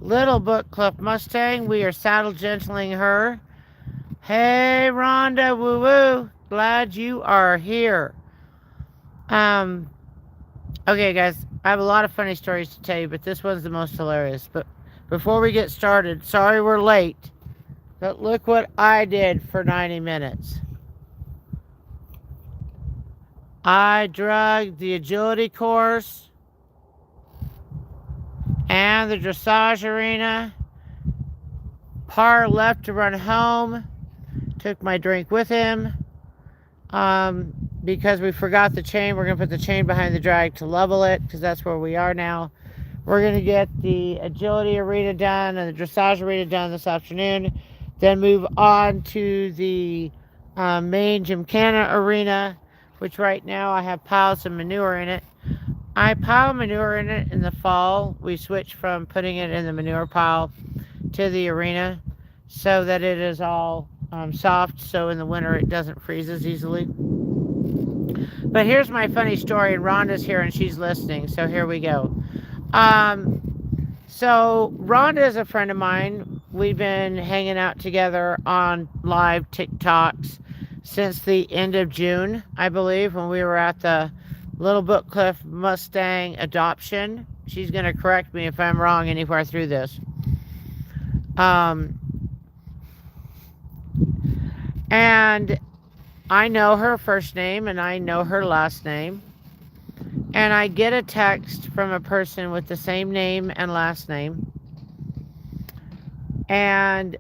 little book club Mustang. We are saddle gentling her. Hey, Rhonda, woo woo. Glad you are here. Um, okay, guys, I have a lot of funny stories to tell you, but this one's the most hilarious. But before we get started, sorry we're late, but look what I did for 90 minutes. I drug the agility course and the dressage arena. Parr left to run home. Took my drink with him. Because we forgot the chain, we're going to put the chain behind the drag to level it, because that's where we are now. We're going to get the agility arena done and the dressage arena done this afternoon. Then move on to the main Gymkhana arena, which right now I have piles of manure in it. I pile manure in it in the fall. We switch from putting it in the manure pile to the arena so that it is all soft, so in the winter it doesn't freeze as easily. But here's my funny story, and Rhonda's here and she's listening, so here we go. So Rhonda is a friend of mine. We've been hanging out together on live TikToks since the end of June, I believe, when we were at the Little Book Cliff Mustang adoption. She's going to correct me if I'm wrong anywhere through this. And I know her first name and I know her last name. And I get a text from a person with the same name and last name. And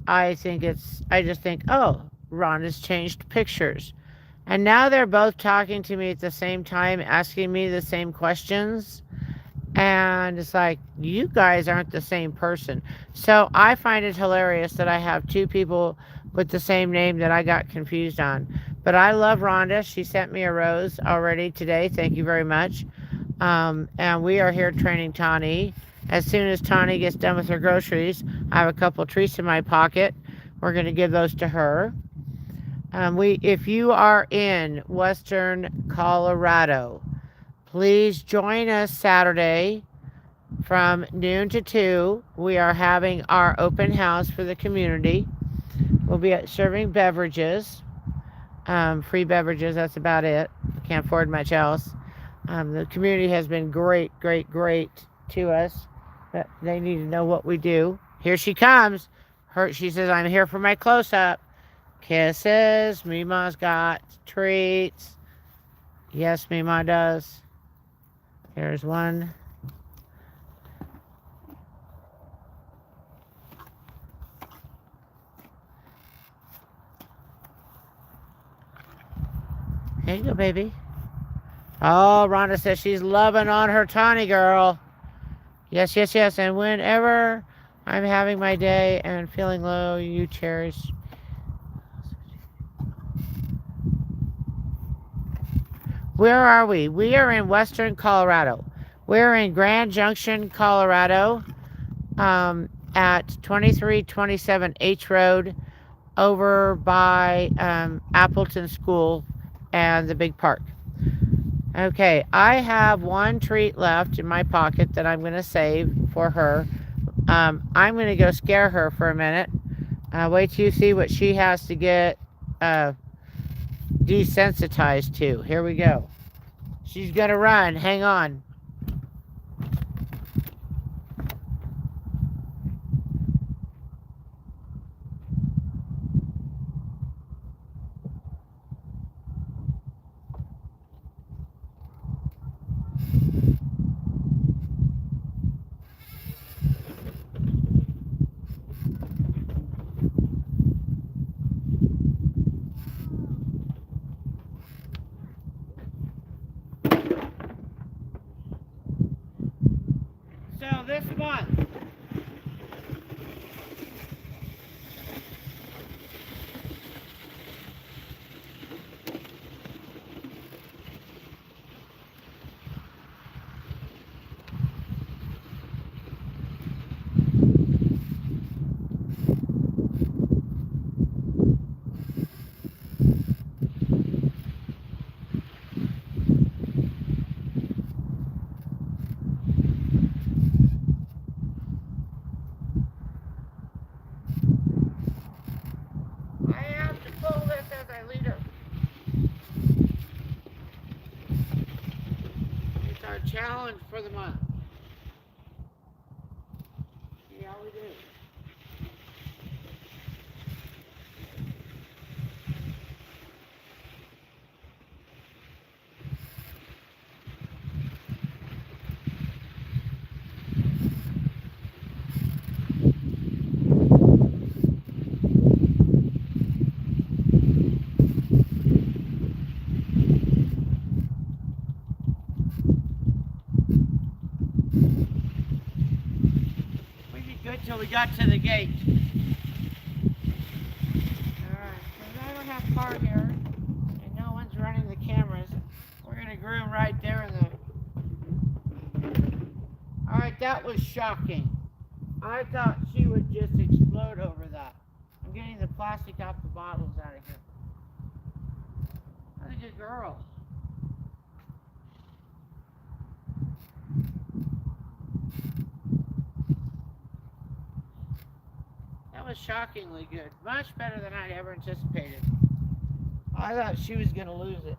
I just think, oh, Rhonda's changed pictures. And now they're both talking to me at the same time, asking me the same questions. And it's like, you guys aren't the same person. So I find it hilarious that I have two people with the same name that I got confused on. But I love Rhonda. She sent me a rose already today. Thank you very much. And we are here training Tawny. As soon as Tawny gets done with her groceries, I have a couple treats in my pocket. We're going to give those to her. If you are in Western Colorado, please join us Saturday from noon to 2. We are having our open house for the community. We'll be serving beverages, free beverages. That's about it. Can't afford much else. The community has been great to us. But they need to know what we do. Here she comes. She says, I'm here for my close-up. Kisses. Mima's got treats. Yes, Mima does. Here's one. Here you go, baby. Oh, Rhonda says she's loving on her Tawny girl. Yes. And whenever I'm having my day and feeling low, you cherish. Where are we? We are in Western Colorado. We're in Grand Junction, Colorado, at 2327 H Road, over by Appleton School and the big park. Okay, I have one treat left in my pocket that I'm going to save for her. I'm going to go scare her for a minute. Wait till you see what she has to get desensitized to. Here we go. She's going to run. Hang on. So this month, challenge for the month. See how we do. Good till we got to the gate. Alright, since I don't have car here and no one's running the cameras, we're gonna groom right there in the... Alright, that was shocking. I thought she would just explode over that. I'm getting the plastic off the bottles out of here. That's a good girl. Was shockingly good. Much better than I'd ever anticipated. I thought she was going to lose it.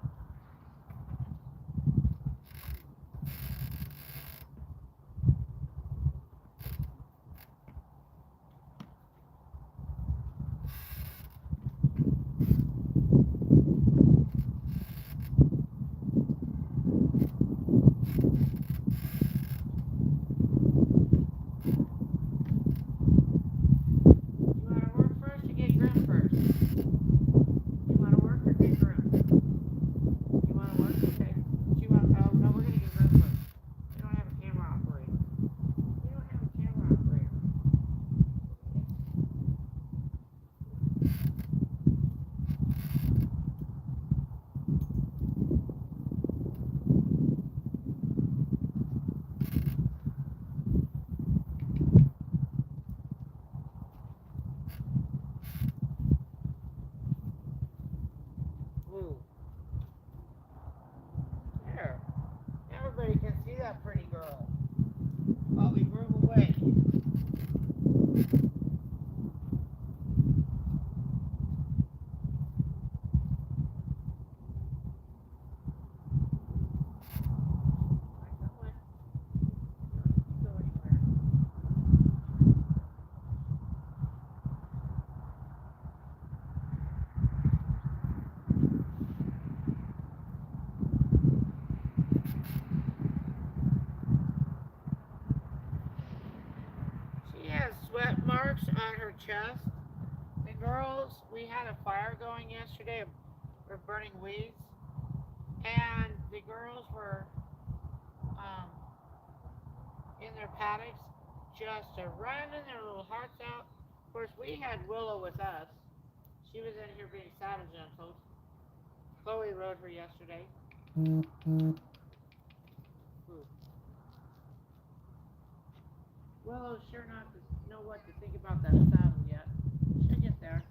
There. Everybody can see that pretty girl. While we groove away. Sweat marks on her chest. The girls, we had a fire going yesterday. We're burning weeds. And the girls were in their paddocks just running their little hearts out. Of course, we had Willow with us. She was in here being sad and gentle. Chloe rode her yesterday. Willow's sure not to know what to think about that saddle yet. She'll get there.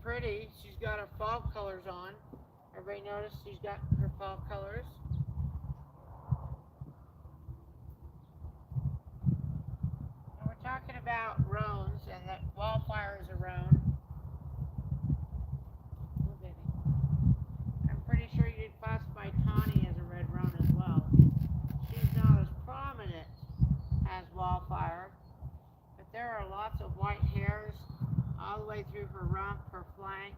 Pretty. She's got her fall colors on. Everybody notice she's got her fall colors. And we're talking about roans, and that wildfire is a roan. Oh, baby. I'm pretty sure you'd classify Tawny as a red roan as well. She's not as prominent as wildfire, but there are lots of white hairs all the way through her rump, her flank.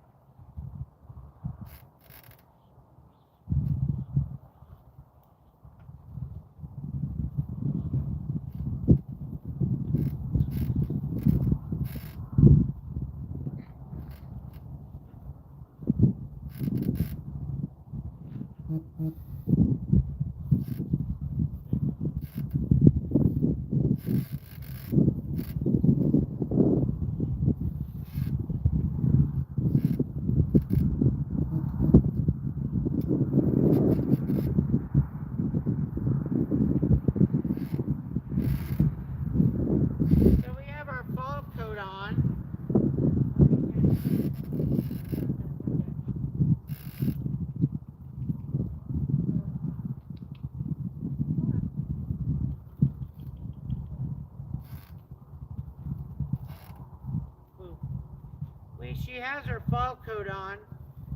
her fall coat on.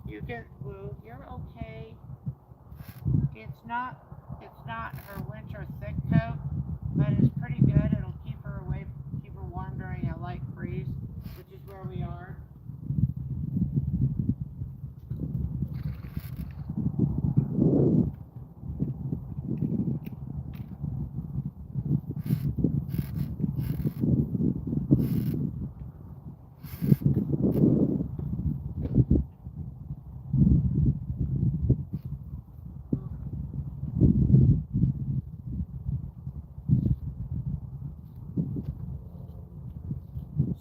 You can, well, you're okay. It's not her winter thick coat, but it's pretty good. It'll keep her warm during a light freeze, which is where we are.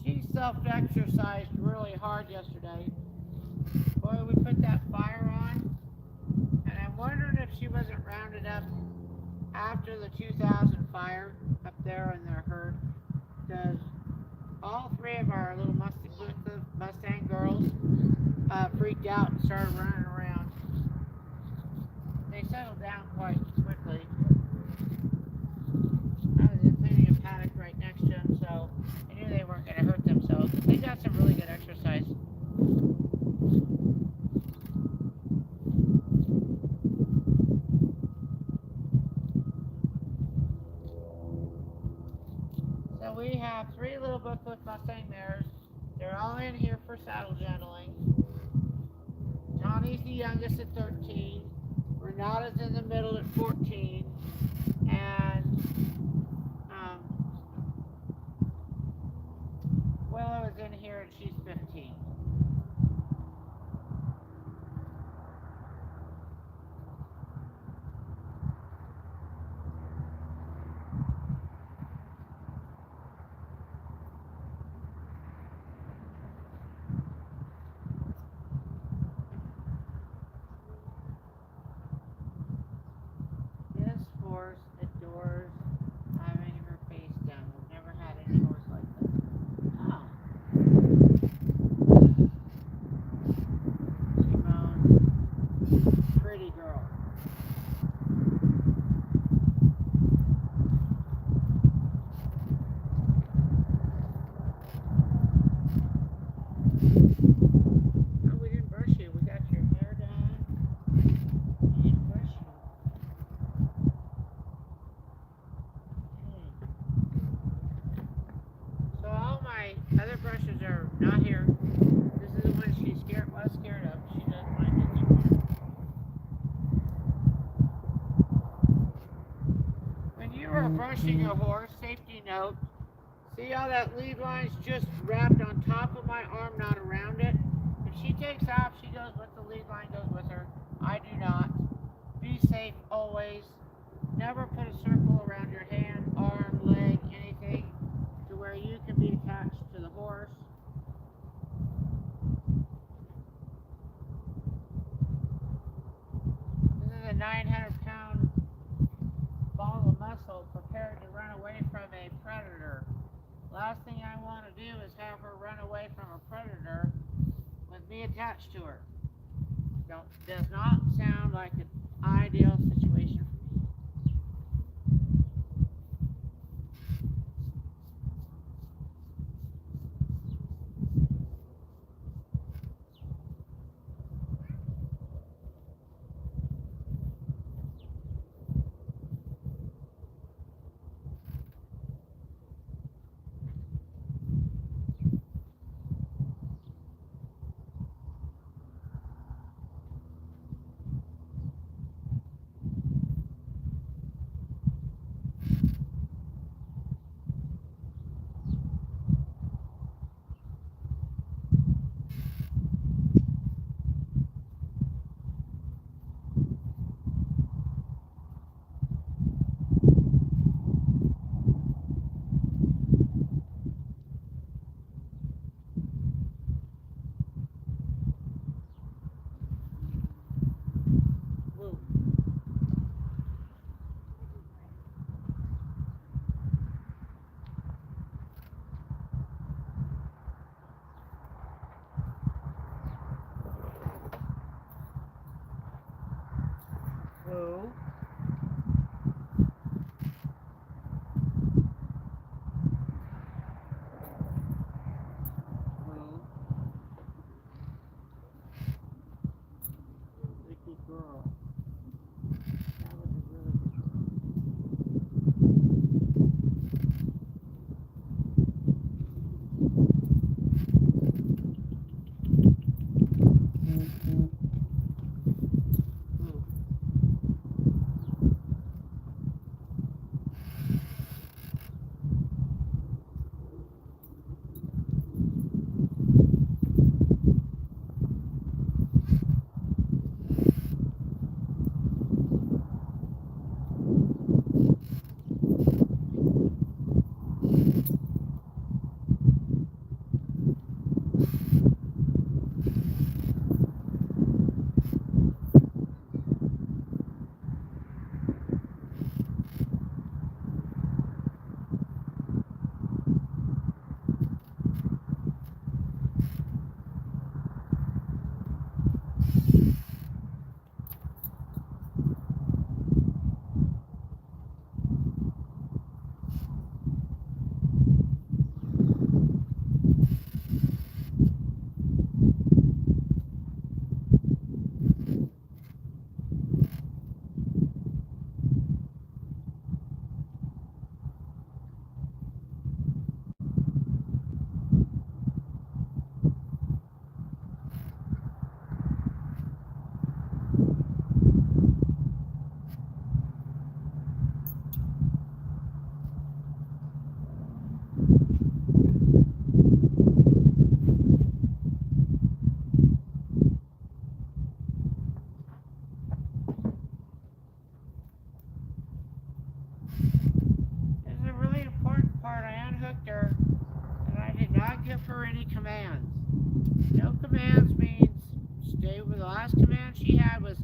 She self-exercised really hard yesterday. Boy, we put that fire on, and I'm wondering if she wasn't rounded up after the 2000 fire up there in their herd, because all three of our little Mustang girls freaked out and started running around. They settled down quite quickly. I was cleaning a paddock right next to them, so I knew they weren't going to hurt themselves. They got some really good exercise. So we have three little booklet Mustang mares. They're all in here for saddle gentling. Johnny's the youngest at 13. Renata's in the middle at 14. And Willow is in here and she's 15. This horse adores having her face done. We've never had any horse like this. Oh. Simone. Pretty girl. Oh, we didn't brush you. We got your hair done. We didn't brush you. So all my other brushes are not here. This is the one she was scared of. She doesn't mind it anymore. When you are brushing a horse, safety note, see how that lead line's just wrapped on top of my arm, not around it? If she takes off, she goes with the lead line, goes with her. I do not. Be safe always. Never put a circle around your hand, arm, leg, anything to where you can be attached to the horse. This is a 900-pound ball of muscle prepared to run away from a predator. Last thing I want to do is have her run away from a predator with me attached to her. Does not sound like an ideal situation for me. command she had was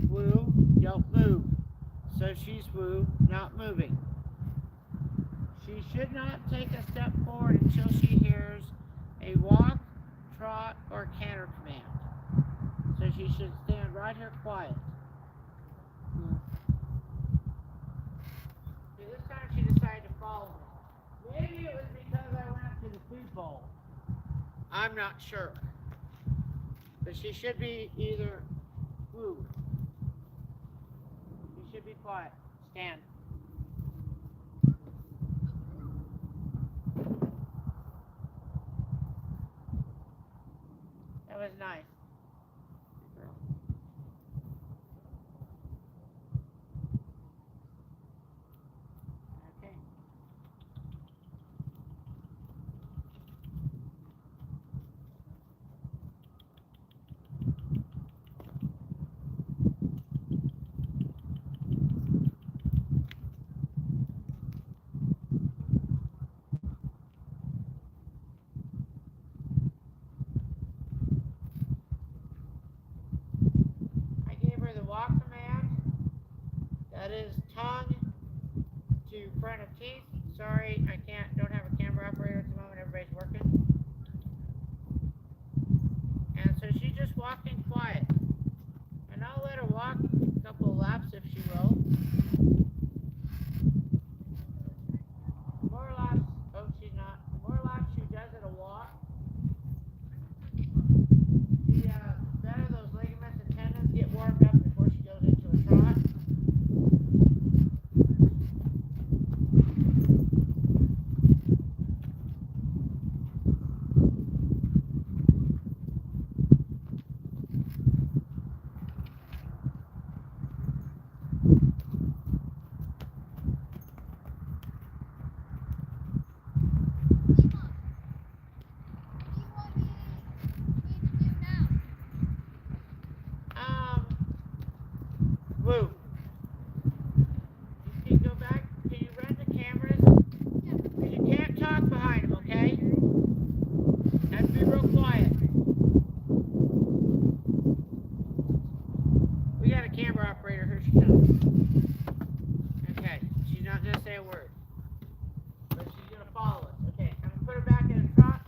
woo, don't move. So she's woo, not moving. She should not take a step forward until she hears a walk, trot, or canter command. So she should stand right here quiet. See, this time she decided to follow me. Maybe it was because I went to the food bowl. I'm not sure. But she should be either woo. She should be quiet. Stand. That was nice. Okay. I gave her the walk command. That is tongue to front of teeth. Sorry, don't have a camera operator at the moment. Everybody's working. And so she's just walking quiet. And I'll let her walk a couple of laps if she will. More laps. Oh, she's not. More laps she does at a walk. The better those ligaments and tendons get warmed up before she goes into a trot. Woo. You can go back. Can you run the cameras? Because you can't talk behind them, okay? You have to be real quiet. We got a camera operator. Here she comes. Okay. She's not going to say a word. But she's going to follow us. Okay. I'm going to put her back in a trot.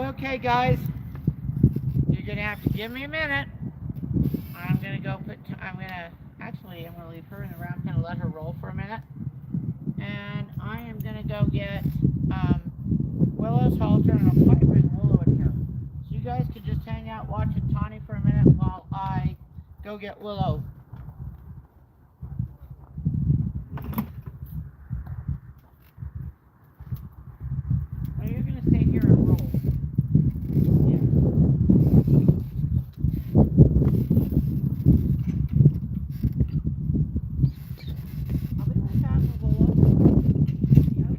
Okay, guys, you're gonna have to give me a minute. I'm gonna go I'm gonna leave her in the round, kind of let her roll for a minute, and I am gonna go get Willow's halter, and I'll probably bring Willow in here. So you guys could just hang out watching Tawny for a minute while I go get Willow. Oh, you're gonna stay here and roll. Yeah. I'll be right back with Willow. Yep.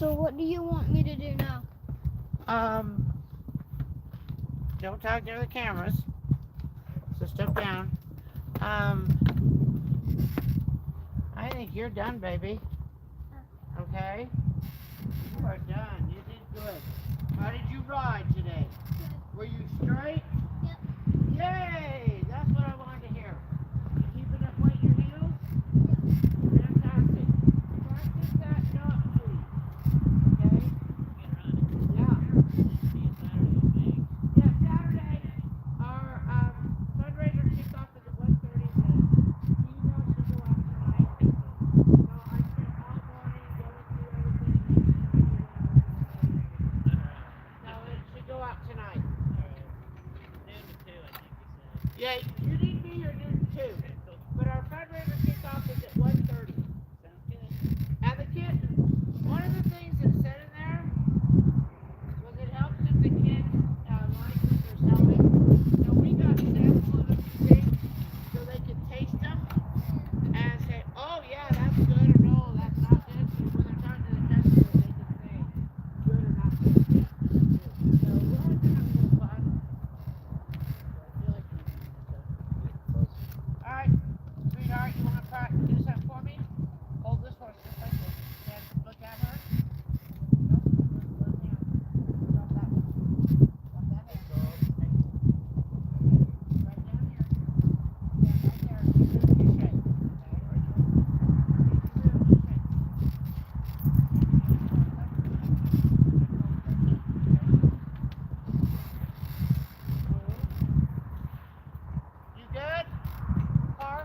So what do you want me to do now? Don't talk near the cameras. So step down. Um, I think you're done, baby. Okay? You are done. You did good. How did you ride today? Good. Were you straight? Yep. Yay! That's what I wanted to hear. You keeping up with your heels? Fantastic. Practice that not, please. Okay? Yeah. Yeah, Saturday, our fundraiser kickoff is at 1:30. The email should go out tonight. So I spent all morning going through everything, making sure I knew what I was going to say. So it should go out tonight. Yeah, you need me or noon too. But our fundraiser kickoff is at 1:30. And the kid, one of the things that said in there was it helps if the kids like what they're selling. So we got samples of these things so they can taste them and say, oh yeah, that's good, or no, that's not good. So when they're talking to the customer, they can say good or not good. Yeah. So we're always gonna have a little fun. I feel like all right, sweetheart, you want to do something for me? Hold this horse just like this. And look at her. Nope. Look down. Drop that one. Drop that hand. Right down here. Yeah, right there. Give her a shake. Okay. Give her a shake. You good? Car?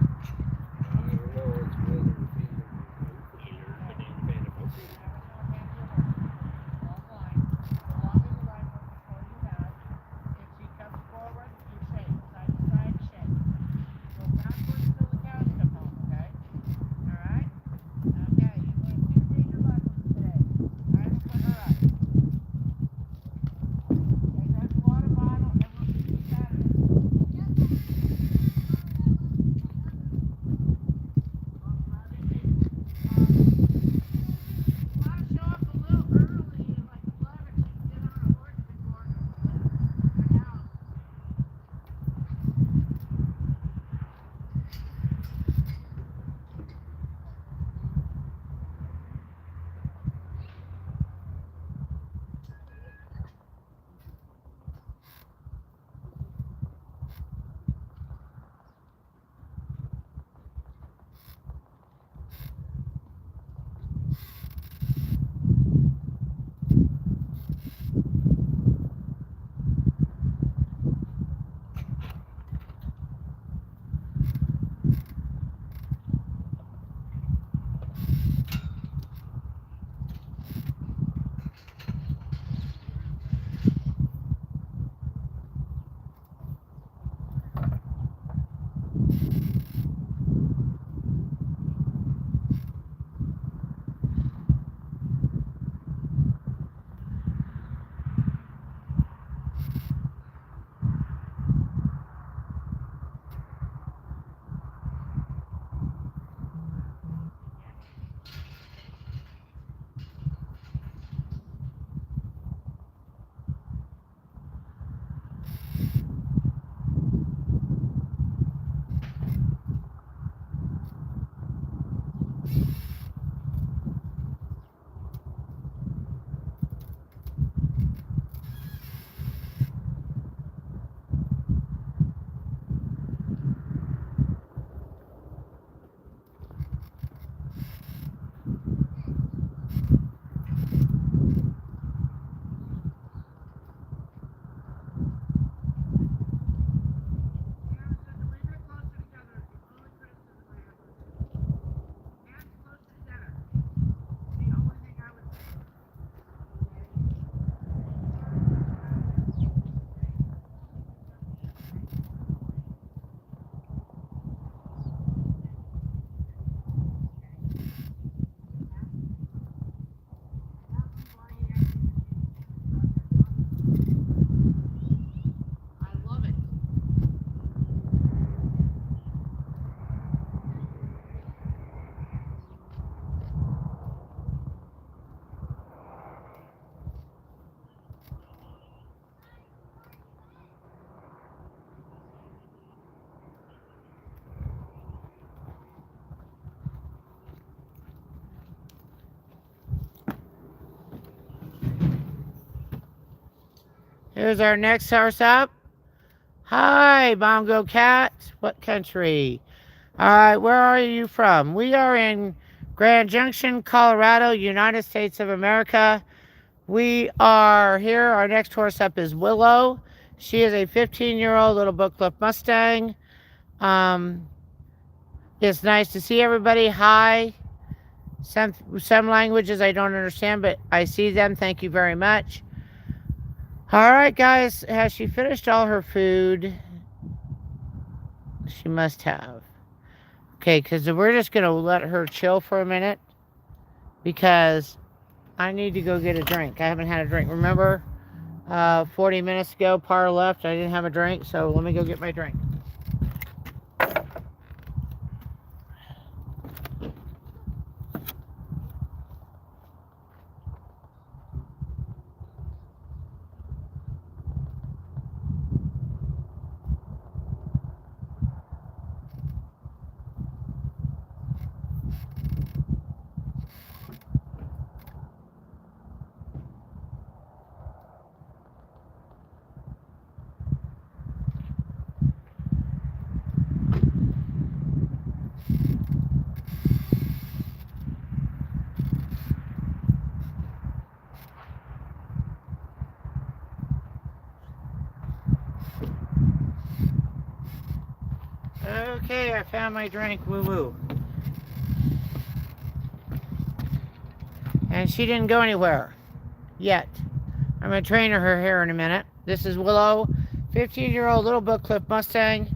Here's our next horse up. Hi, Bongo Cat. What country? All right, where are you from? We are in Grand Junction, Colorado, United States of America. We are here. Our next horse up is Willow. She is a 15-year-old little Bookcliff Mustang. It's nice to see everybody. Hi. Some languages I don't understand, but I see them. Thank you very much. All right, guys. Has she finished all her food? She must have. Okay, because we're just going to let her chill for a minute because I need to go get a drink. I haven't had a drink. Remember, 40 minutes ago, par left. I didn't have a drink, so let me go get my drink. Okay, I found my drink. Woo woo. And she didn't go anywhere yet. I'm going to train her here in a minute. This is Willow, 15-year-old little Bookcliff Mustang.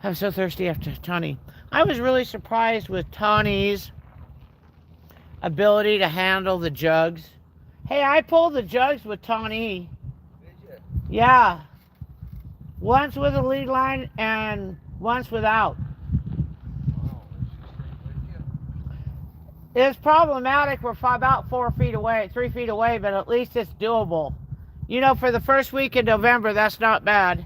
I'm so thirsty after Tawny. I was really surprised with Tawny's ability to handle the jugs. Hey, I pulled the jugs with Tawny. Did you? Yeah. Once with a lead line and once without. Wow, It's problematic. We're about 4 feet away, 3 feet away, but at least it's doable. You know, for the first week in November, that's not bad.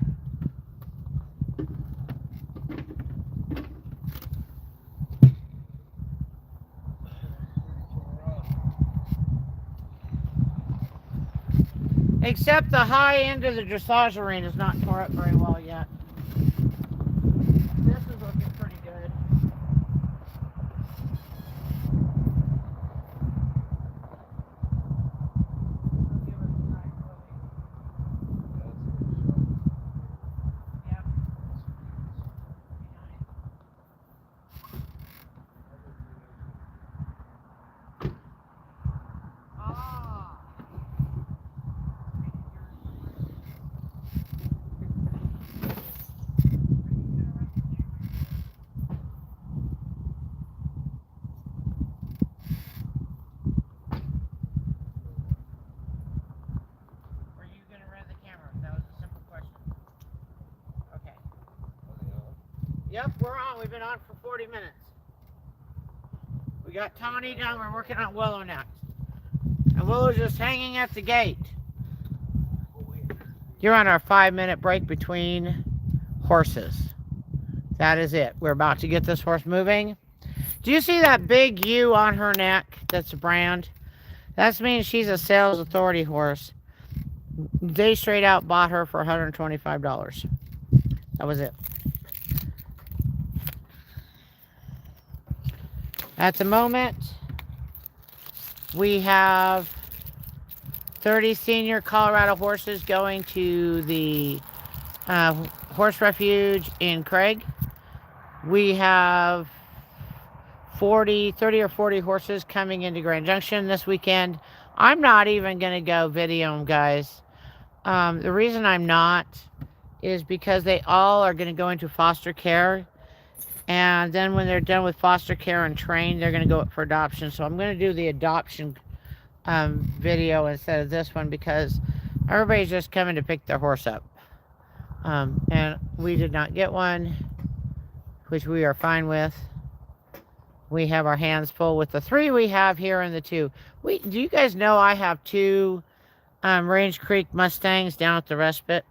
Except the high end of the dressage arena is not tore up very well yet. This is looking pretty good. Yep. Ah. Were you going to run the camera? That was a simple question. Okay. Yep, we're on. We've been on for 40 minutes. We got Tawny done. We're working on Willow next. And Willow's just hanging at the gate. You're on our 5-minute break between horses. That is it. We're about to get this horse moving. Do you see that big U on her neck? That's a brand. That means she's a sales authority horse. They straight out bought her for $125. That was it. At the moment, we have 30 senior Colorado horses going to the horse refuge in Craig. We have 30 or 40 horses coming into Grand Junction this weekend. I'm not even going to go video them, guys. The reason I'm not is because they all are going to go into foster care. And then when they're done with foster care and trained, they're going to go up for adoption. So I'm going to do the adoption video instead of this one because everybody's just coming to pick their horse up. And we did not get one, which we are fine with. We have our hands full with the 3 we have here and the 2. Do you guys know I have 2 Range Creek Mustangs down at the respite?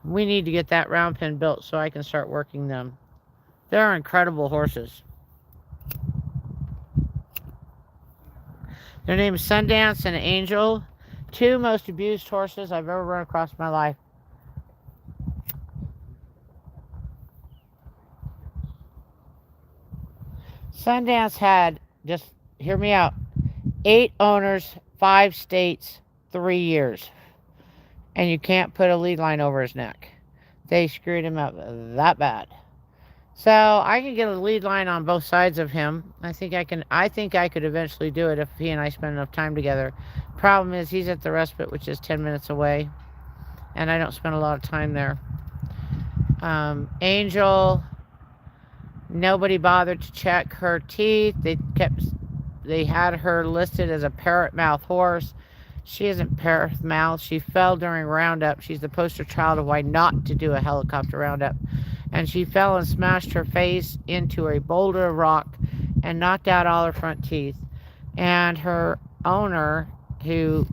We need to get that round pen built so I can start working them. They're incredible horses. Their names Sundance and Angel. Two most abused horses I've ever run across in my life. Sundance had, just hear me out, 8 owners, 5 states, 3 years. And you can't put a lead line over his neck. They screwed him up that bad. So I can get a lead line on both sides of him. I think I could eventually do it if he and I spend enough time together. Problem is he's at the respite, which is 10 minutes away. And I don't spend a lot of time there. Angel, nobody bothered to check her teeth. They had her listed as a parrot mouth horse. She isn't parrot mouth. She fell during roundup. She's the poster child of why not to do a helicopter roundup. And she fell and smashed her face into a boulder of rock and knocked out all her front teeth. And her owner, who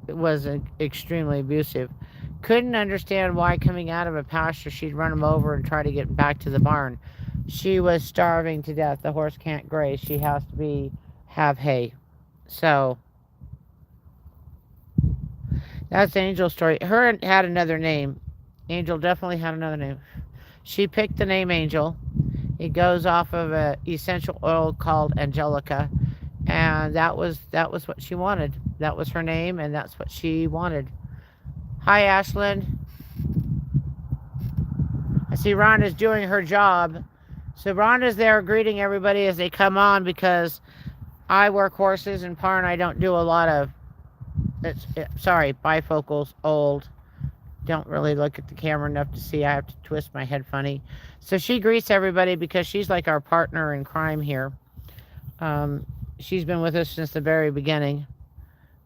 was extremely abusive, couldn't understand why coming out of a pasture she'd run him over and try to get back to the barn. She was starving to death. The horse can't graze. She has to have hay. So that's Angel's story. Her had another name. Angel definitely had another name. She picked the name Angel. It goes off of an essential oil called Angelica, and that was what she wanted. That was her name, and that's what she wanted. Hi, Ashlyn. I see Rhonda's doing her job. So Rhonda's there greeting everybody as they come on because I work horses and Par and I don't do a lot of, bifocals, old. Don't really look at the camera enough to see. I have to twist my head funny. So she greets everybody because she's like our partner in crime here. She's been with us since the very beginning.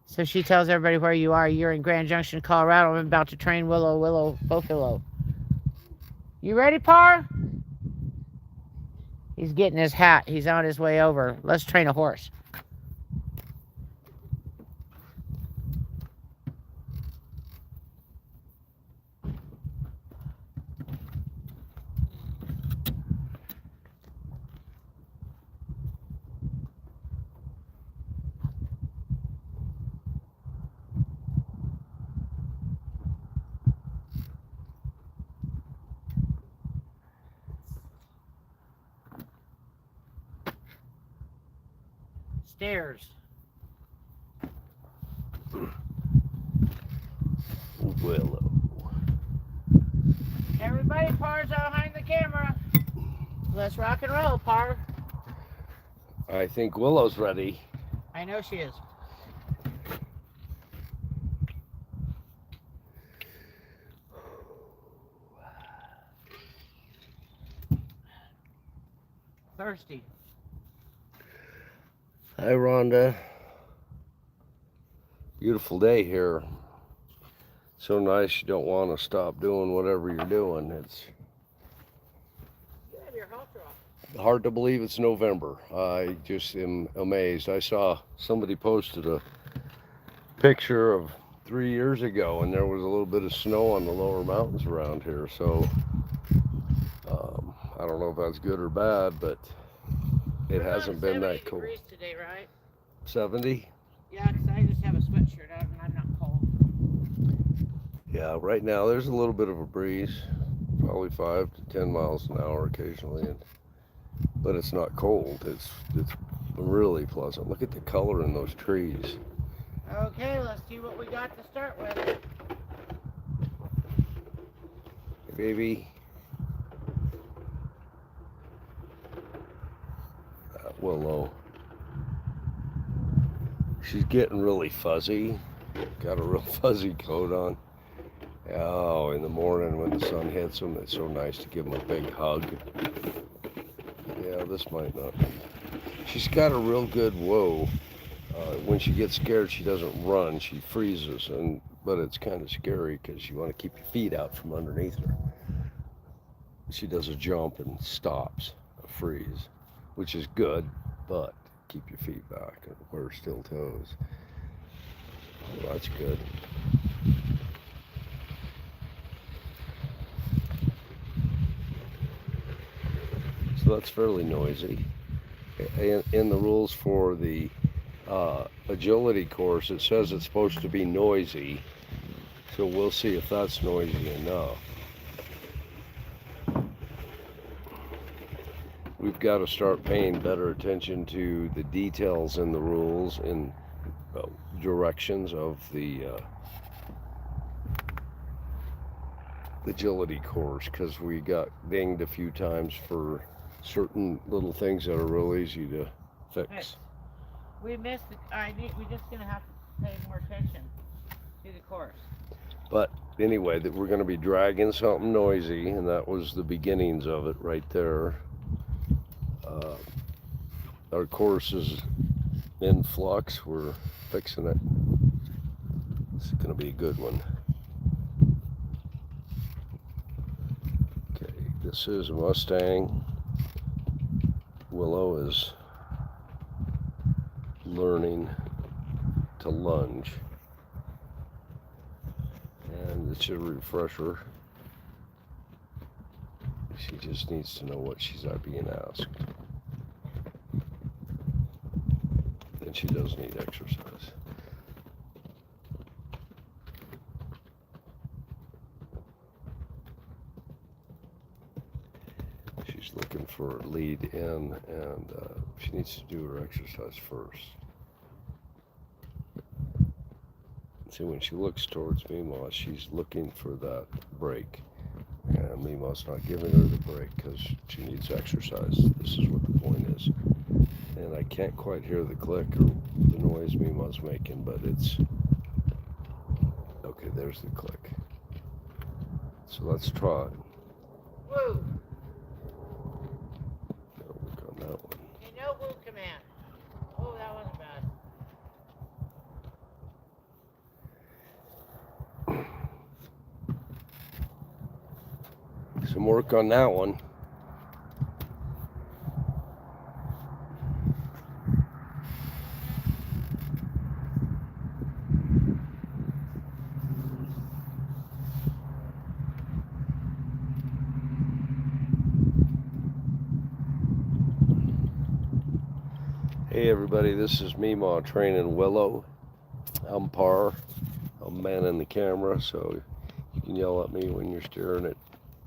So she tells everybody where you are. You're in Grand Junction, Colorado. I'm about to train Willow Buffalo. You ready, Par? He's getting his hat. He's on his way over. Let's train a horse. Stairs. Willow. Everybody, Par's behind the camera. Let's rock and roll, Par. I think Willow's ready. I know she is. Thirsty. Hi, Rhonda. Beautiful day here. So nice you don't want to stop doing whatever you're doing. It's You have your halter off. hard to believe it's November. I just am amazed. I saw somebody posted a picture of 3 years ago and there was a little bit of snow on the lower mountains around here. So I don't know if that's good or bad, but it hasn't been that cold. 70 degrees today, right? 70? Yeah, because I just have a sweatshirt on and I'm not cold. Yeah, right now there's a little bit of a breeze, probably 5 to 10 miles an hour occasionally, but it's not cold. It's really pleasant. Look at the color in those trees. Okay, let's see what we got to start with. Hey, baby. Willow. She's getting really fuzzy. Got a real fuzzy coat on. Oh, in the morning when the sun hits them, it's so nice to give them a big hug. Yeah, this might not be. She's got a real good whoa. When she gets scared, she doesn't run. She freezes, but it's kind of scary because you want to keep your feet out from underneath her. She does a jump and stops, a freeze, which is good, but keep your feet back and wear steel toes. Well, that's good. So that's fairly noisy. In the rules for the agility course, it says it's supposed to be noisy. So we'll see if that's noisy enough. We've got to start paying better attention to the details in the rules and directions of the agility course, because we got dinged a few times for certain little things that are real easy to fix. We missed the. We're just gonna have to pay more attention to the course. But anyway, that we're going to be dragging something noisy, and that was the beginnings of it right there. Our course is in flux. We're fixing it. It's going to be a good one. Okay, this is a Mustang. Willow is learning to lunge. And it's a refresher. She just needs to know what she's being asked. And she does need exercise. She's looking for a lead in, and she needs to do her exercise first. See, when she looks towards Mima, she's looking for that break. And Mima's not giving her the break because she needs exercise. This is what the point is. And I can't quite hear the click or the noise Mima's making, but it's... Okay, there's the click. So let's try it. Woo! Gotta work on that one. Okay, no woo command. Oh, that wasn't bad. Some work on that one. Hey everybody, this is Mima training Willow. I'm Par. I'm manning the camera, so you can yell at me when you're staring at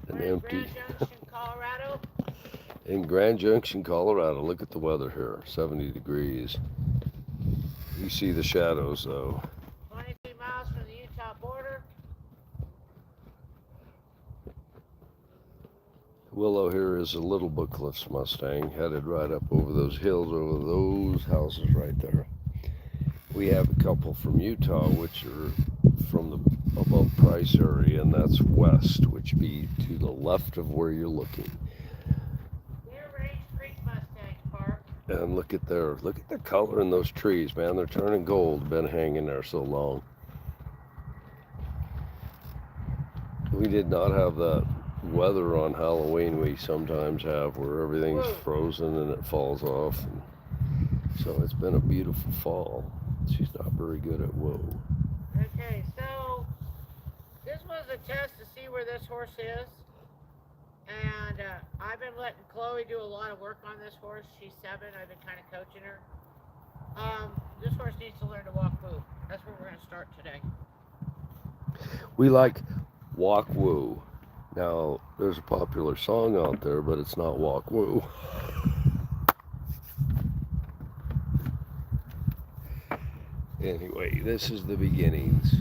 an We're in empty... Grand Junction, Colorado. In Grand Junction, Colorado. Look at the weather here, 70 degrees. You see the shadows though. 22 miles from the Utah border. Willow here is a little bookless Mustang headed right up over those hills, over those houses right there. We have a couple from Utah, which are from the above price area, and that's west, which be to the left of where you're looking. They're Range Creek Mustang Park. And look at the color in those trees, man. They're turning gold. Been hanging there so long. We did not have that weather on Halloween we sometimes have, where everything's frozen and it falls off. And so it's been a beautiful fall. She's not very good at whoa. Okay, so this was a test to see where this horse is. And I've been letting Chloe do a lot of work on this horse. She's 7. I've been kind of coaching her. This horse needs to learn to walk woo. That's where we're going to start today. We like walk woo. Now, there's a popular song out there, but it's not walk woo. Anyway, this is the beginnings.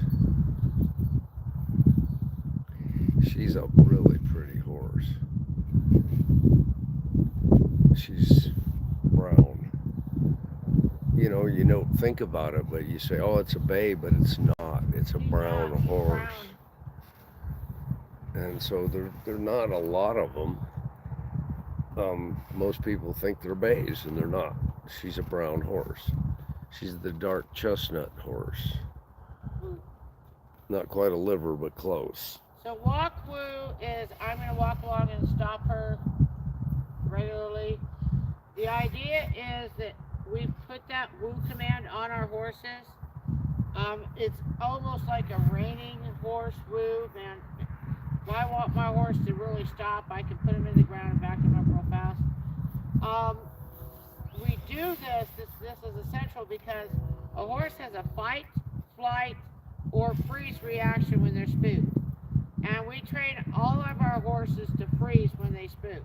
She's a really pretty horse. She's brown. You don't think about it, but you say, oh, it's a bay, but it's not. It's a brown horse. And so there are not a lot of them. Most people think they're bays, and they're not. She's a brown horse. She's the dark chestnut horse. Not quite a liver, but close. So walk woo is I'm going to walk along and stop her regularly. The idea is that we put that woo command on our horses. It's almost like a reining horse woo. Man, if I want my horse to really stop, I can put him in the ground and back him up real fast. Um, we do this is essential because a horse has a fight, flight, or freeze reaction when they're spooked. And we train all of our horses to freeze when they spook.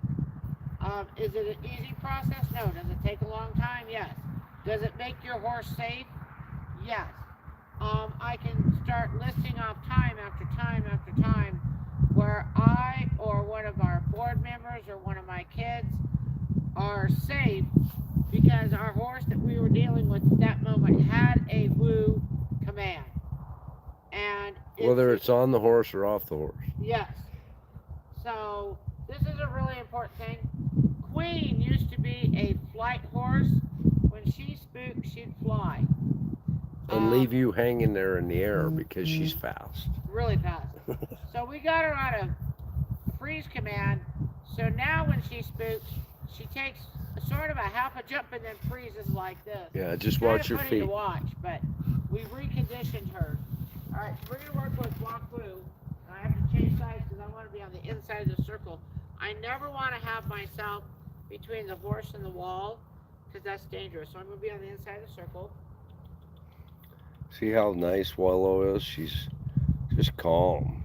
Is it an easy process? No. Does it take a long time? Yes. Does it make your horse safe? Yes. I can start listing off time after time after time where I or one of our board members or one of my kids are safe because our horse that we were dealing with at that moment had a woo command. And Whether it's on the horse or off the horse. yes. So this is a really important thing. Queen used to be a flight horse. When she spooked, she'd fly. And leave you hanging there in the air because she's fast. Really fast. So we got her on a freeze command. So now when she spooks, she takes sort of a half a jump and then freezes like this. Yeah, just Kind watch of your funny feet. to watch, but we reconditioned her. All right, so we're gonna work with walk through. I have to change sides because I want to be on the inside of the circle. I never want to have myself between the horse and the wall because that's dangerous. So I'm gonna be on the inside of the circle. See how nice Willow is? She's just calm.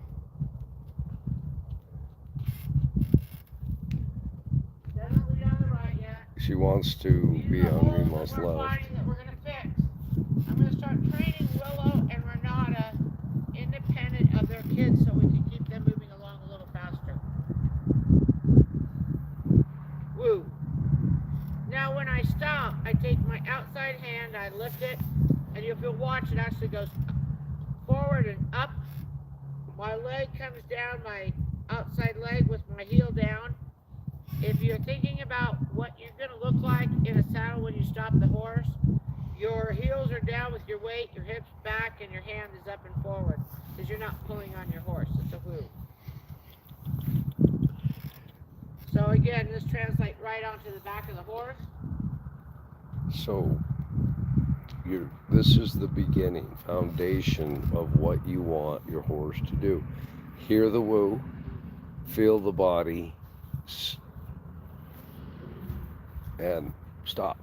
Doesn't lead on the right yet. She wants to be on Remo's We're left. finding that we're gonna fix. I'm gonna start training Willow and Renata independent of their kids so we can keep them moving along a little faster. Woo. Now when I stop, I take my outside hand, I lift it, and if you'll watch, it actually goes forward and up. My leg comes down, my outside leg with my heel down. If you're thinking about what you're going to look like in a saddle when you stop the horse, your heels are down with your weight, your hips back, and your hand is up and forward because you're not pulling on your horse. It's a woo. So again, this translates right onto the back of the horse. So this is the beginning, foundation of what you want your horse to do. Hear the woo, feel the body, and stop.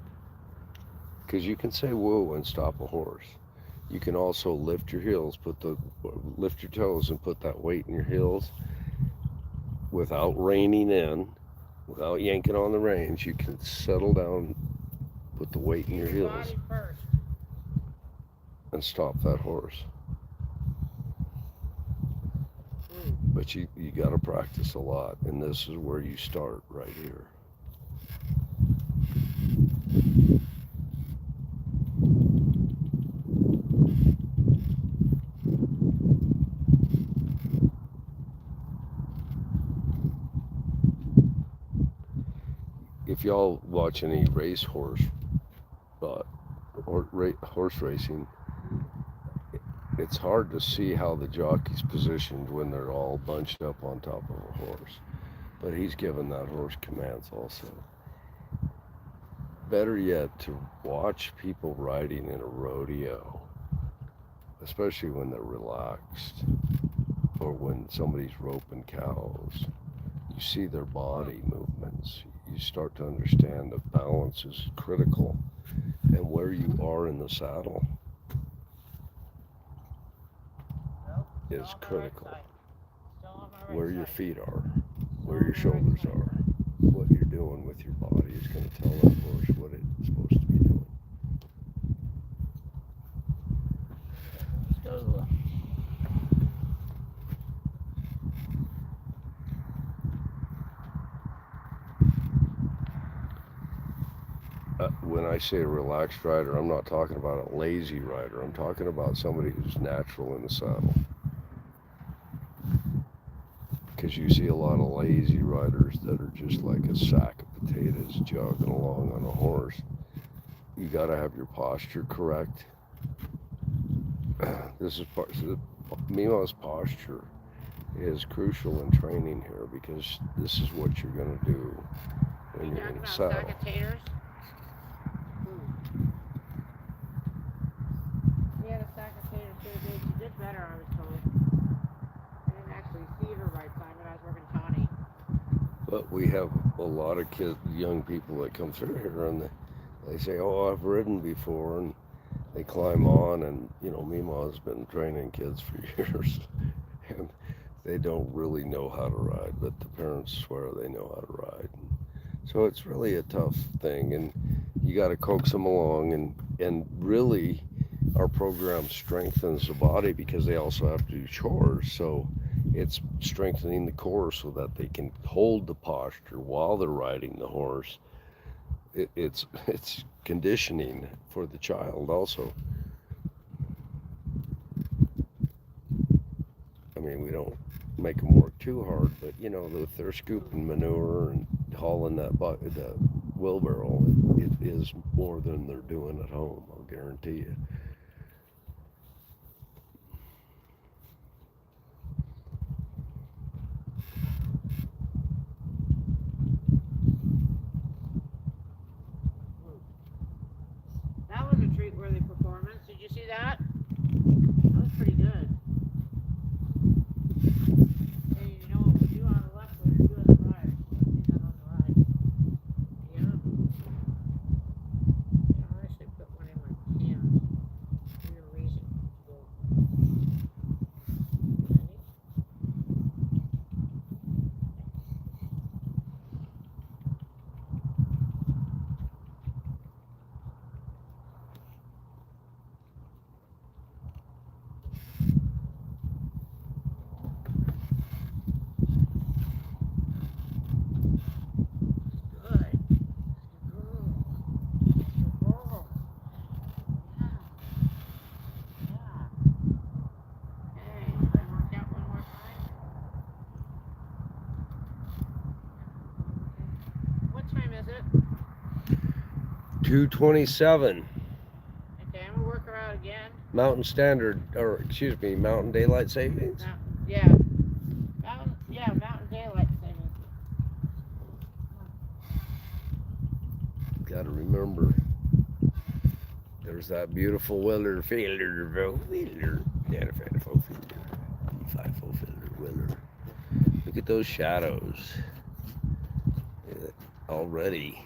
Because you can say woo and stop a horse. You can also lift your heels, lift your toes and put that weight in your heels without reining in, without yanking on the reins. You can settle down, put the weight in your heels, Body first. and stop that horse. But you got to practice a lot, and this is where you start right here. If y'all watch any horse racing, it's hard to see how the jockey's positioned when they're all bunched up on top of a horse. But he's given that horse commands also. Better yet, to watch people riding in a rodeo, especially when they're relaxed, or when somebody's roping cows, you see their body movements. You start to understand that balance is critical, and where you are in the saddle is critical. Where your feet are, where your shoulders are, what you're doing with your body is going to tell that horse what it's supposed to be doing. When I say a relaxed rider, I'm not talking about a lazy rider. I'm talking about somebody who's natural in the saddle. Because you see a lot of lazy riders that are just like a sack of potatoes jogging along on a horse. You got to have your posture correct. This is part. Mima's posture is crucial in training here because this is what you're going to do when you're in the saddle. Sack of taters? We had a sack of taters the other day. She did better, I was told. I didn't actually see her right side, but I was working Tawny. But we have a lot of kids, young people that come through here, and they say, "Oh, I've ridden before," and they climb on, and Mima's been training kids for years, and they don't really know how to ride, but the parents swear they know how to ride. So it's really a tough thing, and you got to coax them along, and really, our program strengthens the body because they also have to do chores. So it's strengthening the core so that they can hold the posture while they're riding the horse. It's conditioning for the child also. I mean, we don't make them work too hard, but if they're scooping manure and hauling the wheelbarrow, it is more than they're doing at home. I'll guarantee you. That was a treat-worthy performance. Did you see that? That was pretty good. Hey, you know what we do on the left, we're going to do on the right. Let's do that on the right. Yeah. I'll actually put one in my hand. For no reason. Ready? Good. Good girl. Yeah. Yeah. Okay. Should I work out one more time? What time is it? 2:27 Okay, I'm gonna work her out again. Mountain Standard, or excuse me, Mountain Daylight Savings. Yeah. Mountain Daylight Savings. Got to remember, there's that beautiful Willer fielder, Willer. Yeah, a full fielder. 5 full fielder Willer. Look at those shadows. Yeah, already.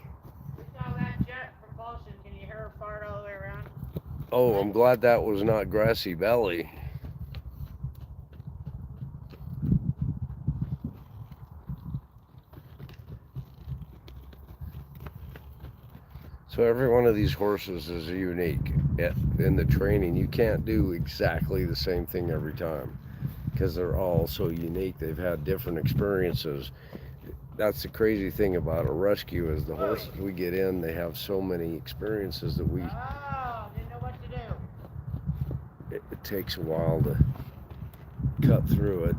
Saw that jet propulsion. Can you hear her fart all the way around? Oh, I'm glad that was not Grassy Belly. So every one of these horses is unique. In the training, you can't do exactly the same thing every time because they're all so unique. They've had different experiences. That's the crazy thing about a rescue is the horses we get in, they have so many experiences that Oh, didn't know what to do. it takes a while to cut through it,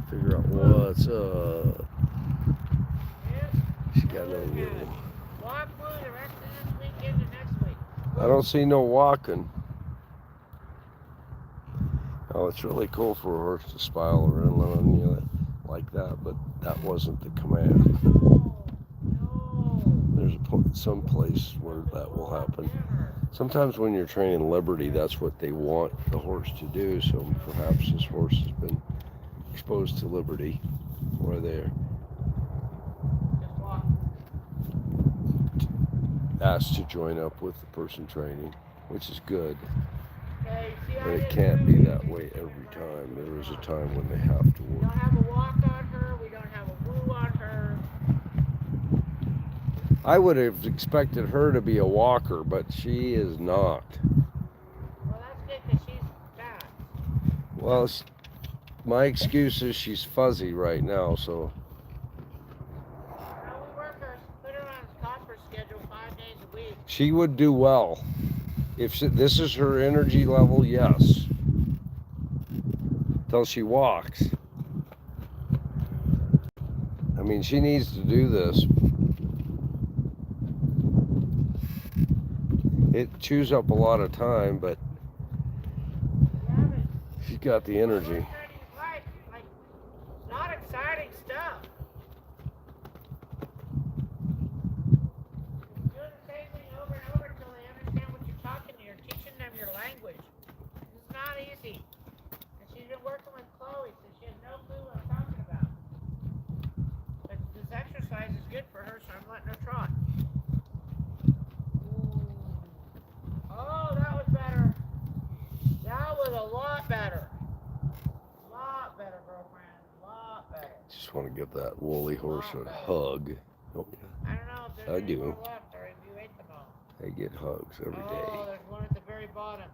figure out what's up. She got no little. Walk through the rest of this week into next week. I don't see no walking. Oh, it's really cool for a horse to spiral around on you like that, but that wasn't the command. No. There's a point, some place where that will happen. Sometimes when you're training Liberty, that's what they want the horse to do. So perhaps this horse has been exposed to Liberty, or they're asked to join up with the person training, which is good. But it can't be that way every time. There is a time when they have to We work. don't have a walk on her. We don't have a woo on her. I would have expected her to be a walker, but she is not. Well, that's good because she's fat. Well, my excuse is she's fuzzy right now, so We work her, put her on a copper schedule 5 days a week. she would do well. If this is her energy level, yes. Till she walks. I mean, she needs to do this. It chews up a lot of time, but she's got the energy. Like, not exciting stuff. Doing the same thing over and over until they understand what you're talking to. You're teaching them your language. It's not easy. And she's been working with Chloe, so she has no clue what I'm talking about. exercise is good for her, so I'm letting her trot. Oh, that was better. That was a lot better. A lot better, girlfriend. A lot better. Just want to give that woolly horse a Lot better. hug. Oh, I don't know if there's I any do. more left or if you ate them all. they get hugs every Oh, day. there's one at the very bottom.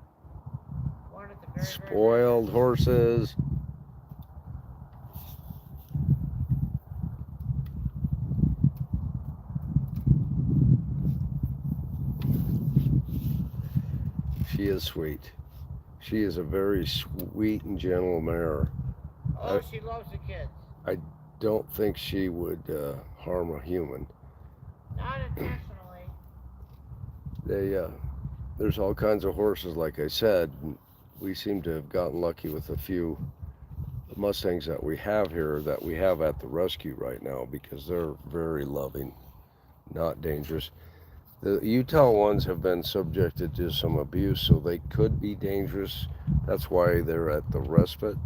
One at the very, Spoiled horses. She is sweet. She is a very sweet and gentle mare. Oh, she loves the kids. Don't think she would harm a human. Not intentionally. There's all kinds of horses, like I said. We seem to have gotten lucky with a few Mustangs that we have here, that we have at the rescue right now, because they're very loving, not dangerous. The Utah ones have been subjected to some abuse, so they could be dangerous. That's why they're at the respite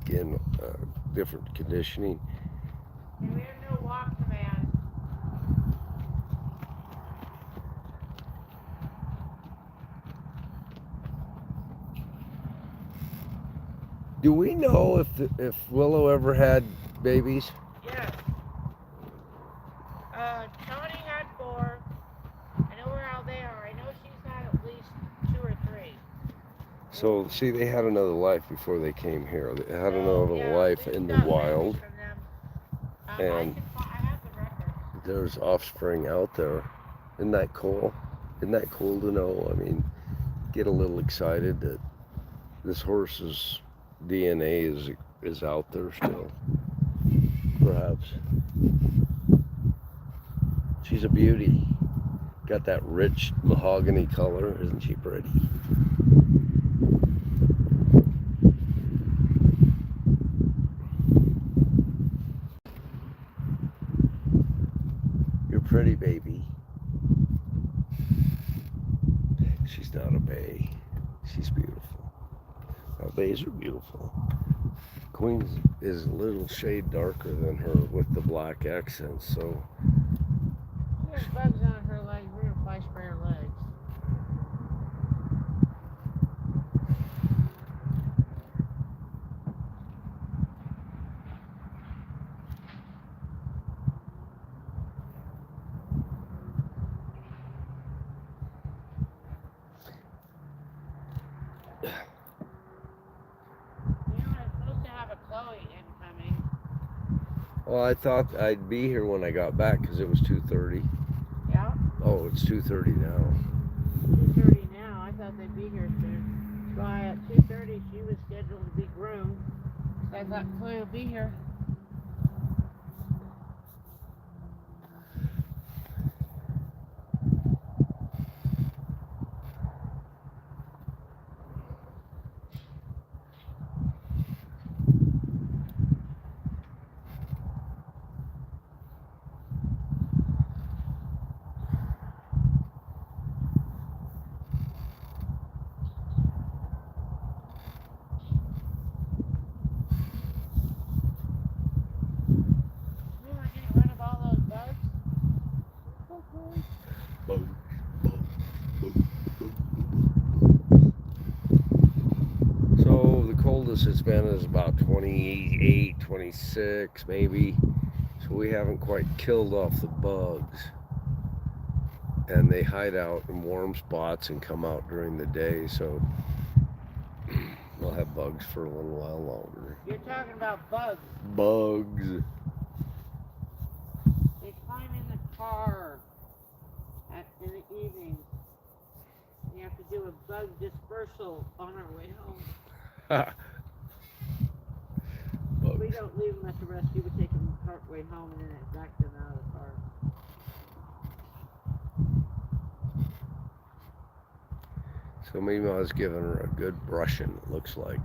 in different conditioning. And we have no walk command. Do we know if Willow ever had babies? Yes. Tony had 4. I know how they are. I know she's had at least 2 or 3. So, see, they had another life before they came here. They had another yeah, life we've in the got wild, pictures from them. and I have the records. there's offspring out there. Isn't that cool? Isn't that cool to know? I mean, get a little excited that this horse's DNA is out there still. Perhaps. She's a beauty. Got that rich mahogany color. Isn't she pretty? You're pretty, baby. She's not a bay. She's beautiful. Now, bays are beautiful. Queen's is a little shade darker than her with the black accents, so She has bugs on her legs. We're going to fly spray her legs. I'm supposed to have a Chloe incoming. well, I thought I'd be here when I got back because it was 2:30. Yeah? Oh, it's 2:30 now. 2:30 now. I thought they'd be here soon. By at 2:30, she was scheduled to be groomed. So I thought Chloe would be here. You want to get rid of all those bugs? So the coldest it's been is about 28, 26 maybe. So we haven't quite killed off the bugs. And they hide out in warm spots and come out during the day, so we'll have bugs for a little while longer. You're talking about bugs. Bugs. They climb in the car in the evening. We have to do a bug dispersal on our way home. We Bugs. don't leave them at the rescue. We take them part way home and then back them out of the car. So Mima's giving her a good brushing, it looks like.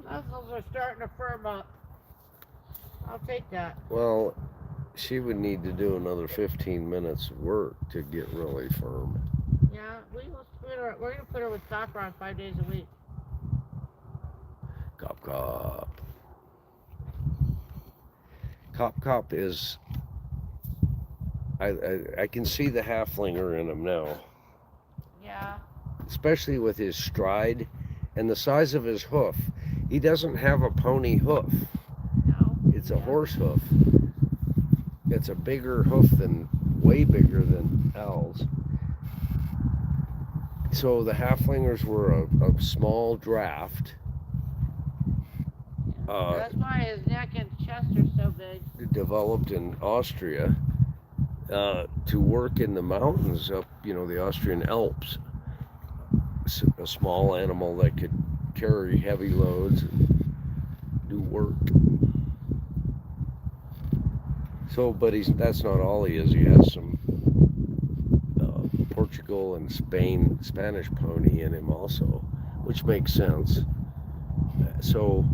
Muscles are starting to firm up. I'll take that. Well, she would need to do another 15 minutes of work to get really firm. Yeah, we're gonna put her with Soccer on 5 days a week. Cop, cop. Cop, cop is. I can see the halflinger in him now, Yeah. especially with his stride and the size of his hoof. He doesn't have a pony hoof. No. It's a horse hoof. It's a bigger hoof way bigger than Al's. So the halflingers were a small draft. That's why his neck and chest are so big. Developed in Austria to work in the mountains up, the Austrian Alps. A small animal that could carry heavy loads and do work. So, but that's not all he is. He has some Portugal and Spanish pony in him also, which makes sense. So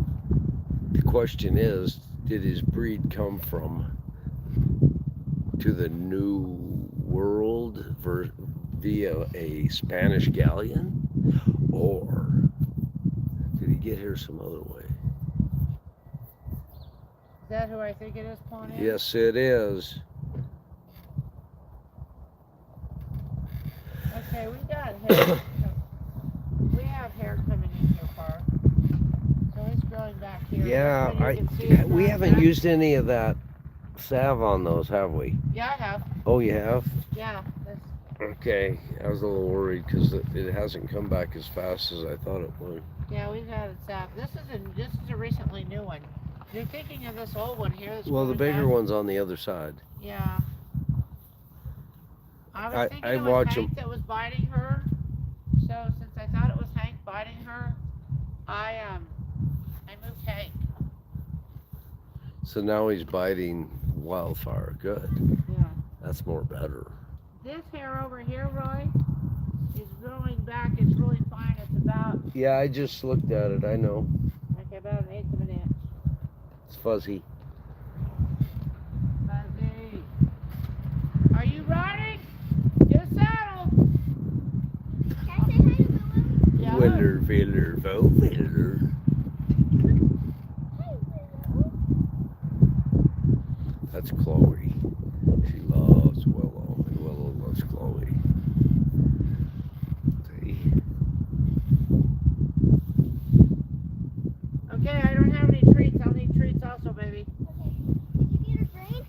the question is, did his breed come from to the New World via a Spanish galleon, or did he get here some other way? Is that who I think it is, Pony? Yes, it is. Okay, we got hair. We have hair coming in here far. So it's growing back here. Yeah, we haven't used any of that salve on those, have we? Yeah, I have. Oh, you have? Yeah. Okay, I was a little worried because it hasn't come back as fast as I thought it would. Yeah, we've had it sap. This is a recently new one. You're thinking of this old one here. Well, the bigger one's on the other side. Yeah. I was thinking I it was watch Hank that was biting her. So since I thought it was Hank biting her, I moved Hank. So now he's biting Wildfire. Good. Yeah. That's more better. This hair over here, Roy, is growing back. It's really fine. It's about Yeah, I just looked at it. I know. about an eighth of an inch. It's fuzzy. Fuzzy. Are you riding? Get a saddle. Can I say hi to Willow? Yeah. Willer, Viller, Vo, Viller. Hi, Willow. That's Chloe. She loves Willow, and Willow loves Chloe. See? Okay, I don't have any treats. I'll need treats also, baby. Okay. Did you get her brain?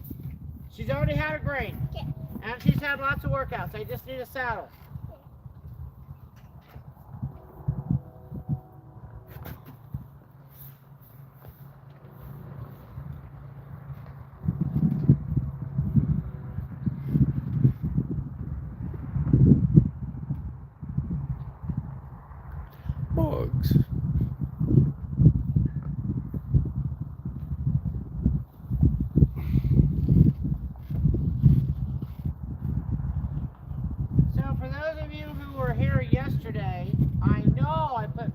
She's already had her grain. Okay. And she's had lots of workouts. I just need a saddle. Bugs. So for those of you who were here yesterday, I know I put,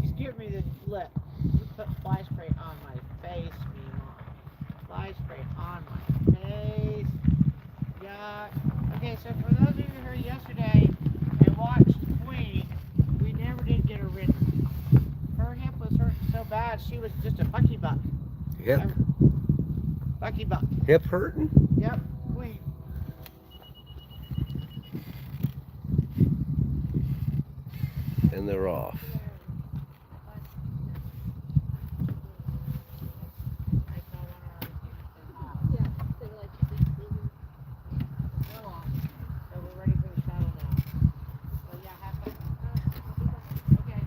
she's giving me the lip. You put fly spray on my face, Mima. Fly spray on my face. Yeah. Okay, so for those of you who were here yesterday and watched Queen, we never did get her ridden. Her hip was hurting so bad, she was just a bucky buck. Hip. Bucky buck. Hip hurting? Yep, Queen. And they're off. Yeah. They were like, So we're ready for the shuttle now. So yeah, have fun. Okay.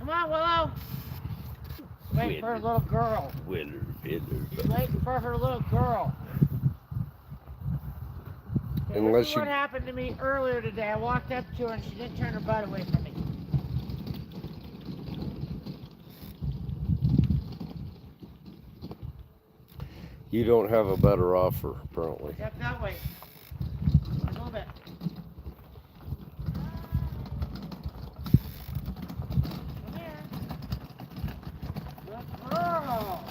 Come on, Willow. Wait for her little girl. Willer, Viller, She's waiting for her little girl. Okay, Unless this is you- what happened to me earlier today. I walked up to her and she didn't turn her butt away from me. You don't have a better offer, apparently. Step that way. A little bit. Come here. Good girl.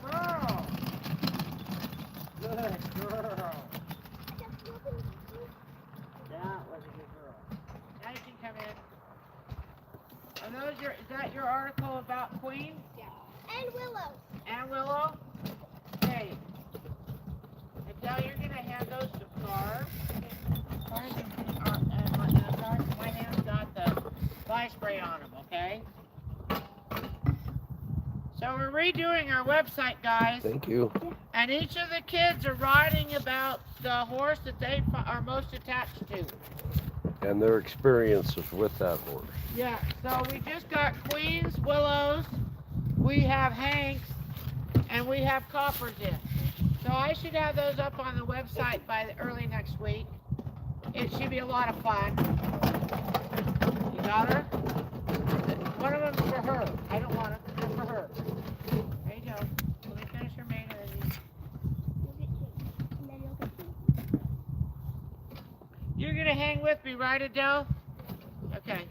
Good girl. Good girl. your article about Queen Yeah. And Willow. and Willow? Hey, Adele, you're gonna hand those to Carr. My hand's got the fly spray on them, okay? So we're redoing our website, guys, Thank you. and each of the kids are writing about the horse that they are most attached to. And their experiences with that horse. Yeah, so we just got Queens, Willows, we have Hanks, and we have Coppers in. So I should have those up on the website by the early next week. It should be a lot of fun. You got her? One of them's for her. I don't want it. They're for her. There you go. Let me finish her mane and then You'll get two. And then you'll get two. you're gonna hang with me, right, Adele? Okay.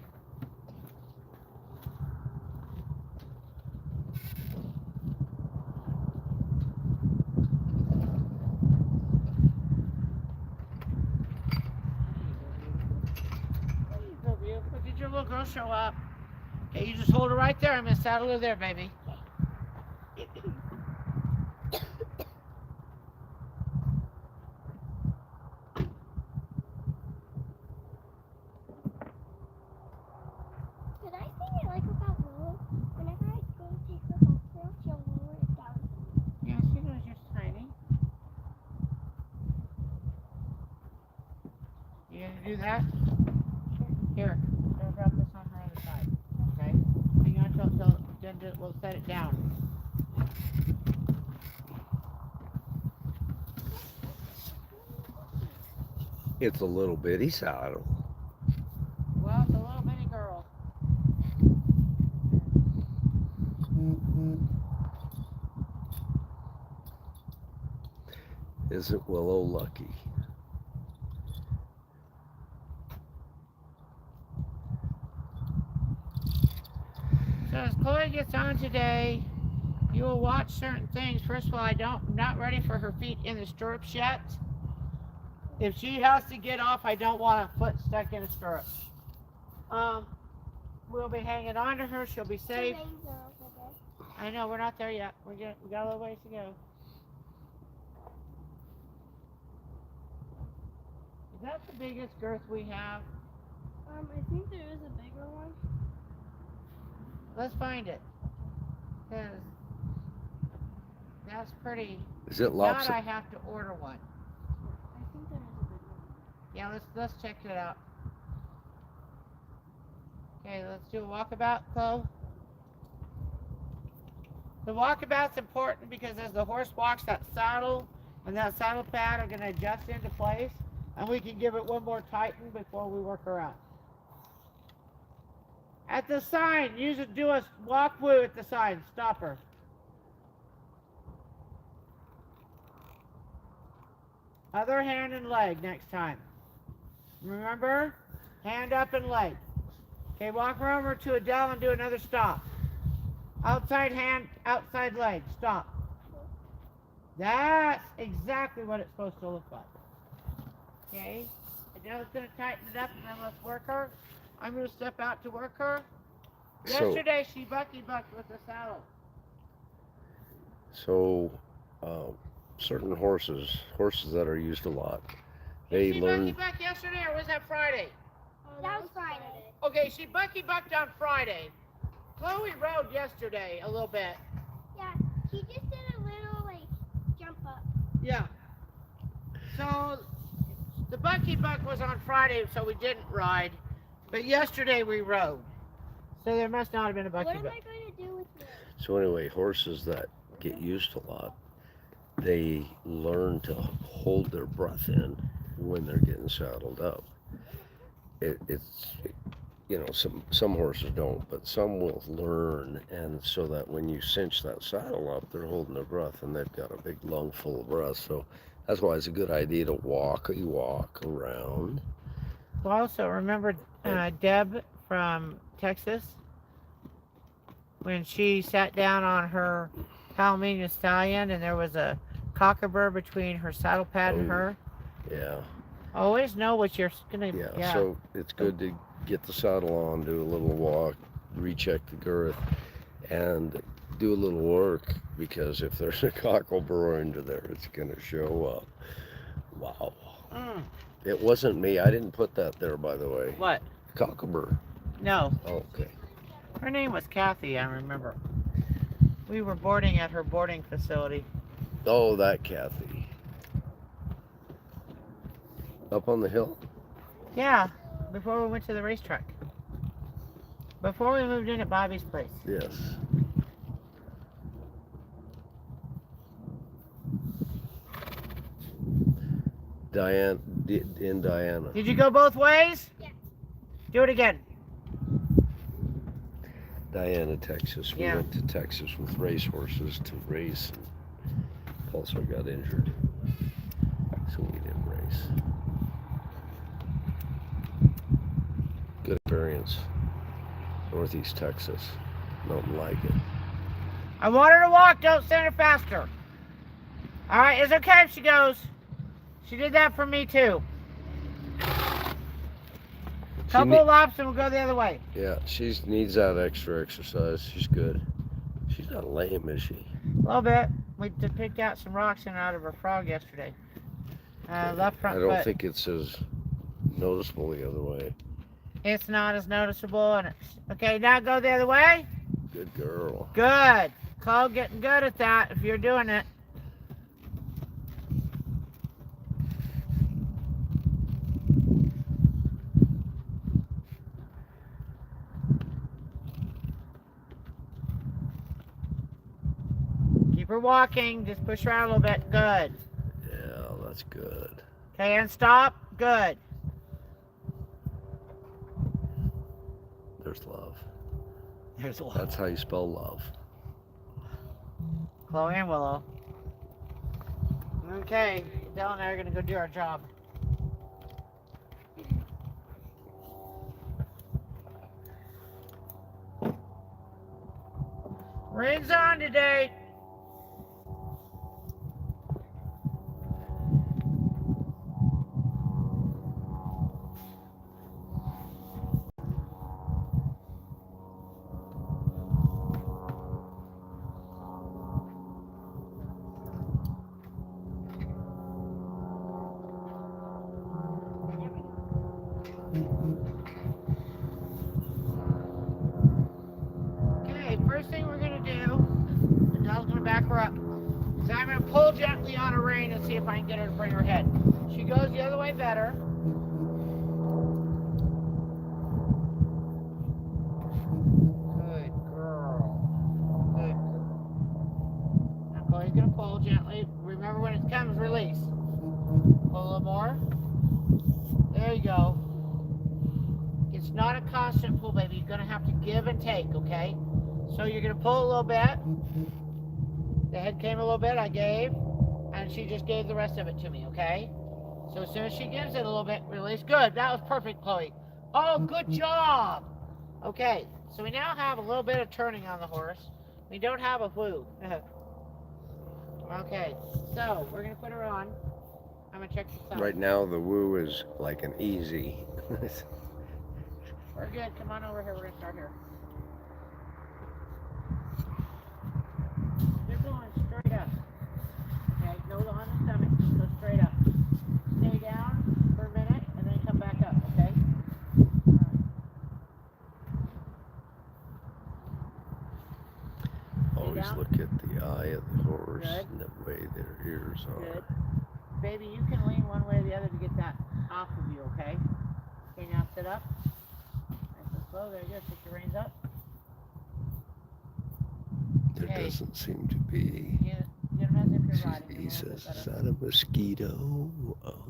Did your little girl show up? Okay, you just hold her right there. I'm gonna saddle her there, baby. Did I think I like about Willow? Whenever I go to take her back there, she'll lower it down. Yeah, she knows you're tiny. You gonna do that? Here, I'll drop this on her other side. Okay? Hang on till then we'll set it down. It's a little bitty saddle. Well, it's a little bitty girl. Isn't Willow lucky? So as Chloe gets on today, you will watch certain things. First of all, I'm not ready for her feet in the stirrups yet. If she has to get off, I don't want a foot stuck in a stirrup. We'll be hanging on to her. She'll be safe. The reins are over there. I know we're not there yet. We got a little ways to go. Is that the biggest girth we have? I think there is a bigger one. Let's find it. Cause that's pretty. Is it Not lopsided? I have to order one. I think there is a big one. Yeah, let's check it out. Okay, let's do a walkabout, Chloe. The walkabout's important because as the horse walks, that saddle and that saddle pad are going to adjust into place, and we can give it one more tighten before we work her out. At the sign, do a walk woo at the sign. Stop her. Other hand and leg next time. Remember? Hand up and leg. Okay, walk her over to Adele and do another stop. Outside hand, outside leg. Stop. That's exactly what it's supposed to look like. Okay? Adele's going to tighten it up and then let's work her. I'm going to step out to work her. Yesterday she bucky bucked with the saddle. So, certain horses that are used a lot, Did they she learn. bucky buck yesterday or was that Friday? That was Friday. Okay, she bucky bucked on Friday. Chloe rode yesterday a little bit. Yeah, he just did a little, like, jump up. Yeah. So the bucky buck was on Friday, so we didn't ride. But yesterday we rode. So there must not have been a bucky What am buck. I going to do with this? So anyway, horses that get used a lot, they learn to hold their breath in when they're getting saddled up. It's you know, some horses don't, but some will learn, and so that when you cinch that saddle up, they're holding their breath and they've got a big lung full of breath. So that's why it's a good idea to walk around. Well, also remember Deb from Texas when she sat down on her Palomino stallion and there was a cockabur between her saddle pad and her. Yeah. Always know what you're gonna. Yeah. So it's good to get the saddle on, do a little walk, recheck the girth and do a little work, because if there's a cocklebur under there, it's gonna show up. Wow. Mm. It wasn't me. I didn't put that there, by the way. What? Cocklebur. No. Okay. Her name was Kathy, I remember. We were boarding at her boarding facility. Oh, that Kathy. Up on the hill? Yeah, before we went to the racetrack. Before we moved in at Bobby's place. Yes. Diana. Did you go both ways? Yeah. Do it again. Diana, Texas. We Yeah. went to Texas with racehorses to race, and also got injured, so we didn't race. Good experience. Northeast Texas. Nothing like it. I want her to walk, don't send her faster. Alright, it's okay if she goes. She did that for me too. Couple laps and we'll go the other way. Yeah, she needs that extra exercise. She's good. She's not lame, is she? A little bit. We picked out some rocks in out of her frog yesterday. Left front I don't foot. think it's as noticeable the other way. It's not as noticeable. And it's, okay, now go the other way. Good girl. Good. Chloe getting good at that if you're doing it. Keep her walking. Just push her out a little bit. Good. Yeah, that's good. Okay, and stop. Good. There's love. There's a lot. That's how you spell love. Chloe and Willow. Okay, Dell and I are going to go do our job. Rain's on today. Okay, first thing we're going to do, and Dell's going to back her up, is I'm going to pull gently on her rein and see if I can get her to bring her head. She goes the other way better. Good girl. Good girl. Now Chloe's going to pull gently. Remember when it comes, release. Pull a little more. There you go. It's not a constant pull, baby. You're going to have to give and take, okay? So you're going to pull a little bit. The head came a little bit, I gave. And she just gave the rest of it to me, okay? So as soon as she gives it a little bit, release. Good. That was perfect, Chloe. Oh, good job. Okay. So we now have a little bit of turning on the horse. We don't have a woo. Okay. So we're going to put her on. I'm going to check this out. Right now, the woo is like an easy. We're good. Come on over here. We're going to start here. You're going straight up. Okay, go on the stomach. Go straight up. Stay down for a minute and then come back up, okay? Always down. look at the eye of the horse Good. and the way their ears are. Good. Baby, you can lean one way or the other to get that off of you, okay? Okay, now sit up. Nice and slow. There you go. Stick your reins up. There Okay. doesn't seem to be. Get them as if you're riding. He them a little says, bit is better. that a mosquito? Oh.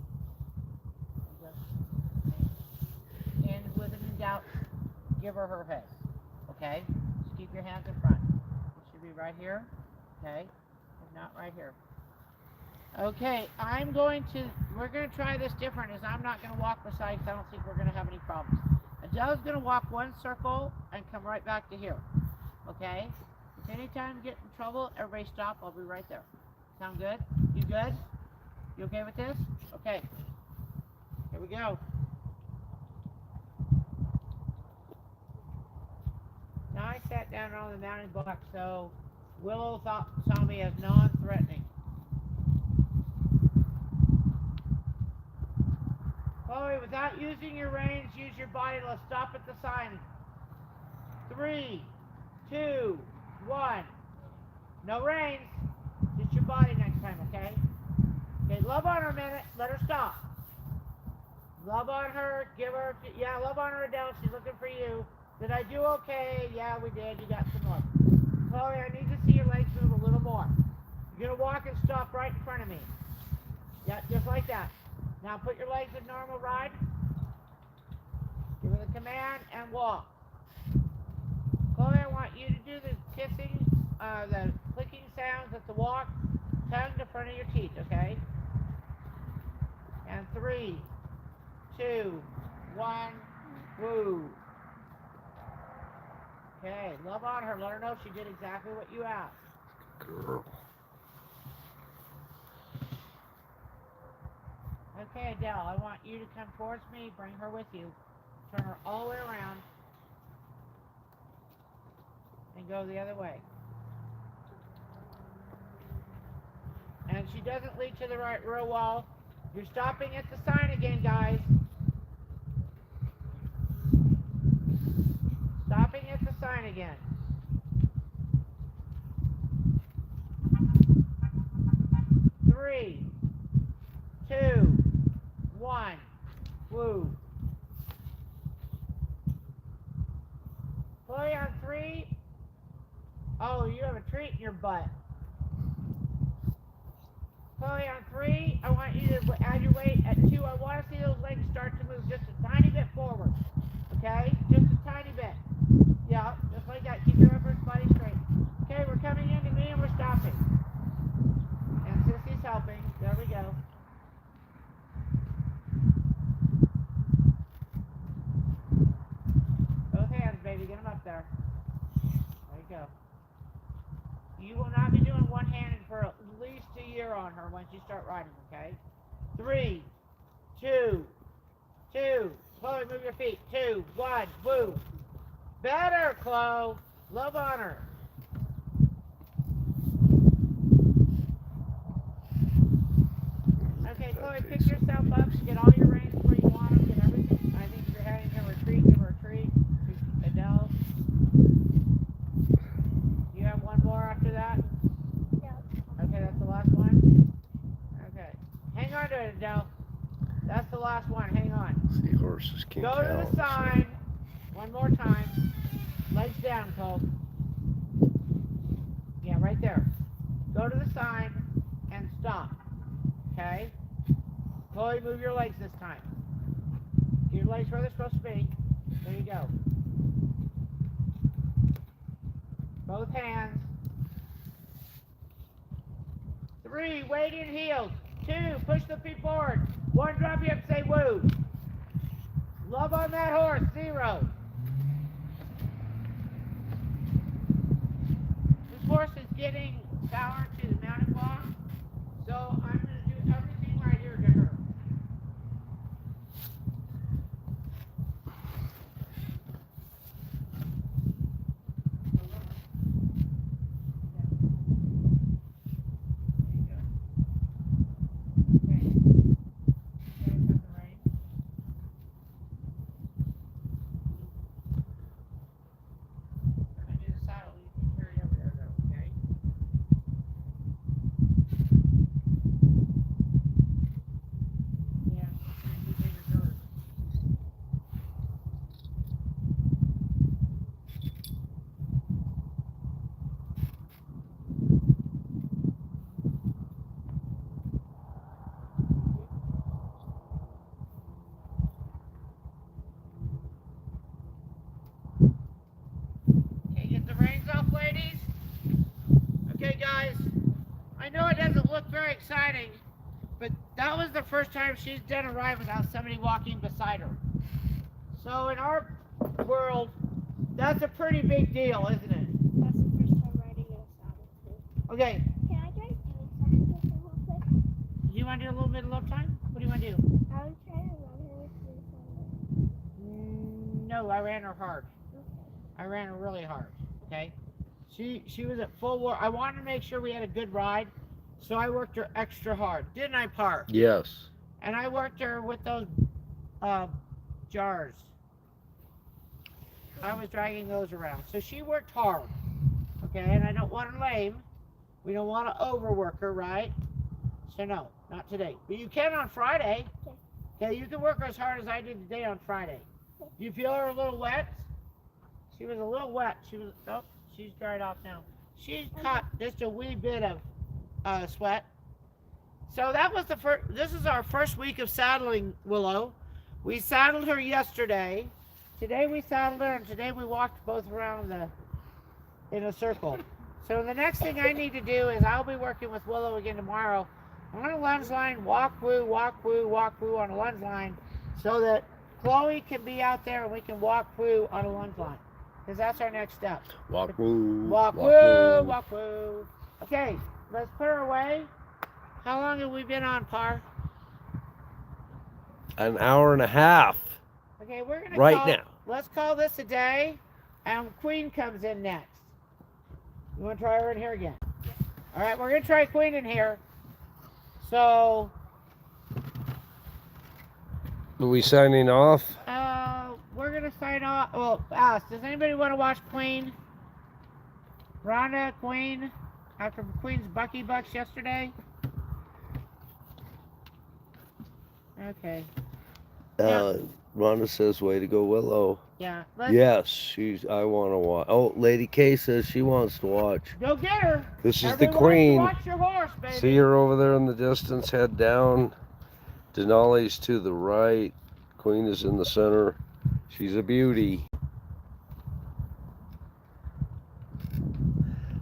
And with it in doubt, give her her head, okay? Just keep your hands in front. It should be right here, okay? If not, right here. Okay, we're going to try this different, as I'm not going to walk beside, because I don't think we're going to have any problems. Adele's going to walk one circle and come right back to here, okay? If anytime you get in trouble, everybody stop. I'll be right there. Sound good? You good? You okay with this? Okay. Here we go. sat down on the mounting block, so Willow saw me as non-threatening. Chloe, without using your reins, use your body. Let's stop at the sign. 3, 2, 1. No reins. Just your body next time, okay? Okay, love on her a minute. Let her stop. Love on her. Give her, yeah, love on her, Adele. She's looking for you. Did I do okay? Yeah, we did. You got some love. Chloe, I need to see your legs move a little more. You're going to walk and stop right in front of me. Yeah, just like that. Now put your legs in normal ride. Give her the command and walk. Chloe, I want you to do the kissing, the clicking sounds at the walk, tongue to front of your teeth, okay? And 3, 2, 1, woo. Okay, love on her. Let her know she did exactly what you asked. Girl. Okay, Adele, I want you to come towards me. Bring her with you. Turn her all the way around. And go the other way. And she doesn't lead to the right real well. You're stopping at the sign again, guys. Stopping at the sign again. Three, 2, 1, woo. Chloe on 3. Oh, you have a treat in your butt. Chloe on 3. I want you to add your weight at 2. I want to see those legs start to move just a tiny bit forward. Okay? Just a tiny bit. Yeah, just like that. Keep your upper body straight. Okay, we're coming into me and we're stopping. And Sissy's helping. There we go. Both hands, baby. Get them up there. There you go. You will not be doing one-handed for at least a year on her once you start riding, okay? 3, 2, 2. Chloe, move your feet. 2, 1, woo. Better, Chloe. Love on her. Okay, Chloe, pick yourself up. Get all your reins where you want them. Get everything. I think if you're heading to retreat, give her a treat. Adele. You have one more after that? No. Okay, that's the last one? Okay. Hang on to it, Adele. That's the last one. Hang on. See, horses can't Go to the sign. One more time. Legs down, Cole. Yeah, right there. Go to the sign and stop. Okay? Chloe, move your legs this time. Get your legs where they're supposed to be. There you go. Both hands. 3, weight in heels. 2, push the feet forward. 1, drop you up, say woo. Love on that horse, 0. This horse is getting power to the mounting block, so I'm going to do everything right here to her. Very exciting, but that was the first time she's done a ride without somebody walking beside her. So in our world, that's a pretty big deal, isn't it? That's the first time riding in a saddle too. Okay. Can I try doing something with her real quick? Do you want to do a little bit of love time? What do you want to do? I was trying to run her through something. No, I ran her hard. Okay. I ran her really hard. Okay, she was at full work. I wanted to make sure we had a good ride, so I worked her extra hard, didn't I, Par? Yes. And I worked her with those jars. I was dragging those around, so she worked hard. Okay, and I don't want her lame. We don't want to overwork her, right? So no, not today. But you can on Friday. Okay, you can work her as hard as I did today on Friday. Do you feel her a little wet? She was a little wet. She was, oh, she's dried off now. She's caught just a wee bit of sweat. So that was the first, this is our first week of saddling Willow. We saddled her yesterday. Today we saddled her, and today we walked both around in a circle. So the next thing I need to do is I'll be working with Willow again tomorrow on a lunge line, walk woo, walk woo, walk woo on a lunge line, so that Chloe can be out there and we can walk woo on a lunge line. Because that's our next step. Walk woo. Walk woo, walk woo. Okay, let's put her away. How long have we been on, Par? An hour and a half. Okay, we're gonna Right now. Let's call this a day, and Queen comes in next. You want to try her in here again? All right, we're gonna try Queen in here. So, Are we signing off? we're gonna sign off. Well, ask. Does anybody want to watch Queen? Rhonda, Queen, after Queen's Bucky Bucks yesterday. Okay. Rhonda says, "Way to go, Willow." Yeah. Yes, I want to watch. Oh, Lady K says she wants to watch. Go get her. This is Everybody the Queen. Watch your horse, baby. See her over there in the distance. Head down. Denali's to the right. Queen is in the center. She's a beauty.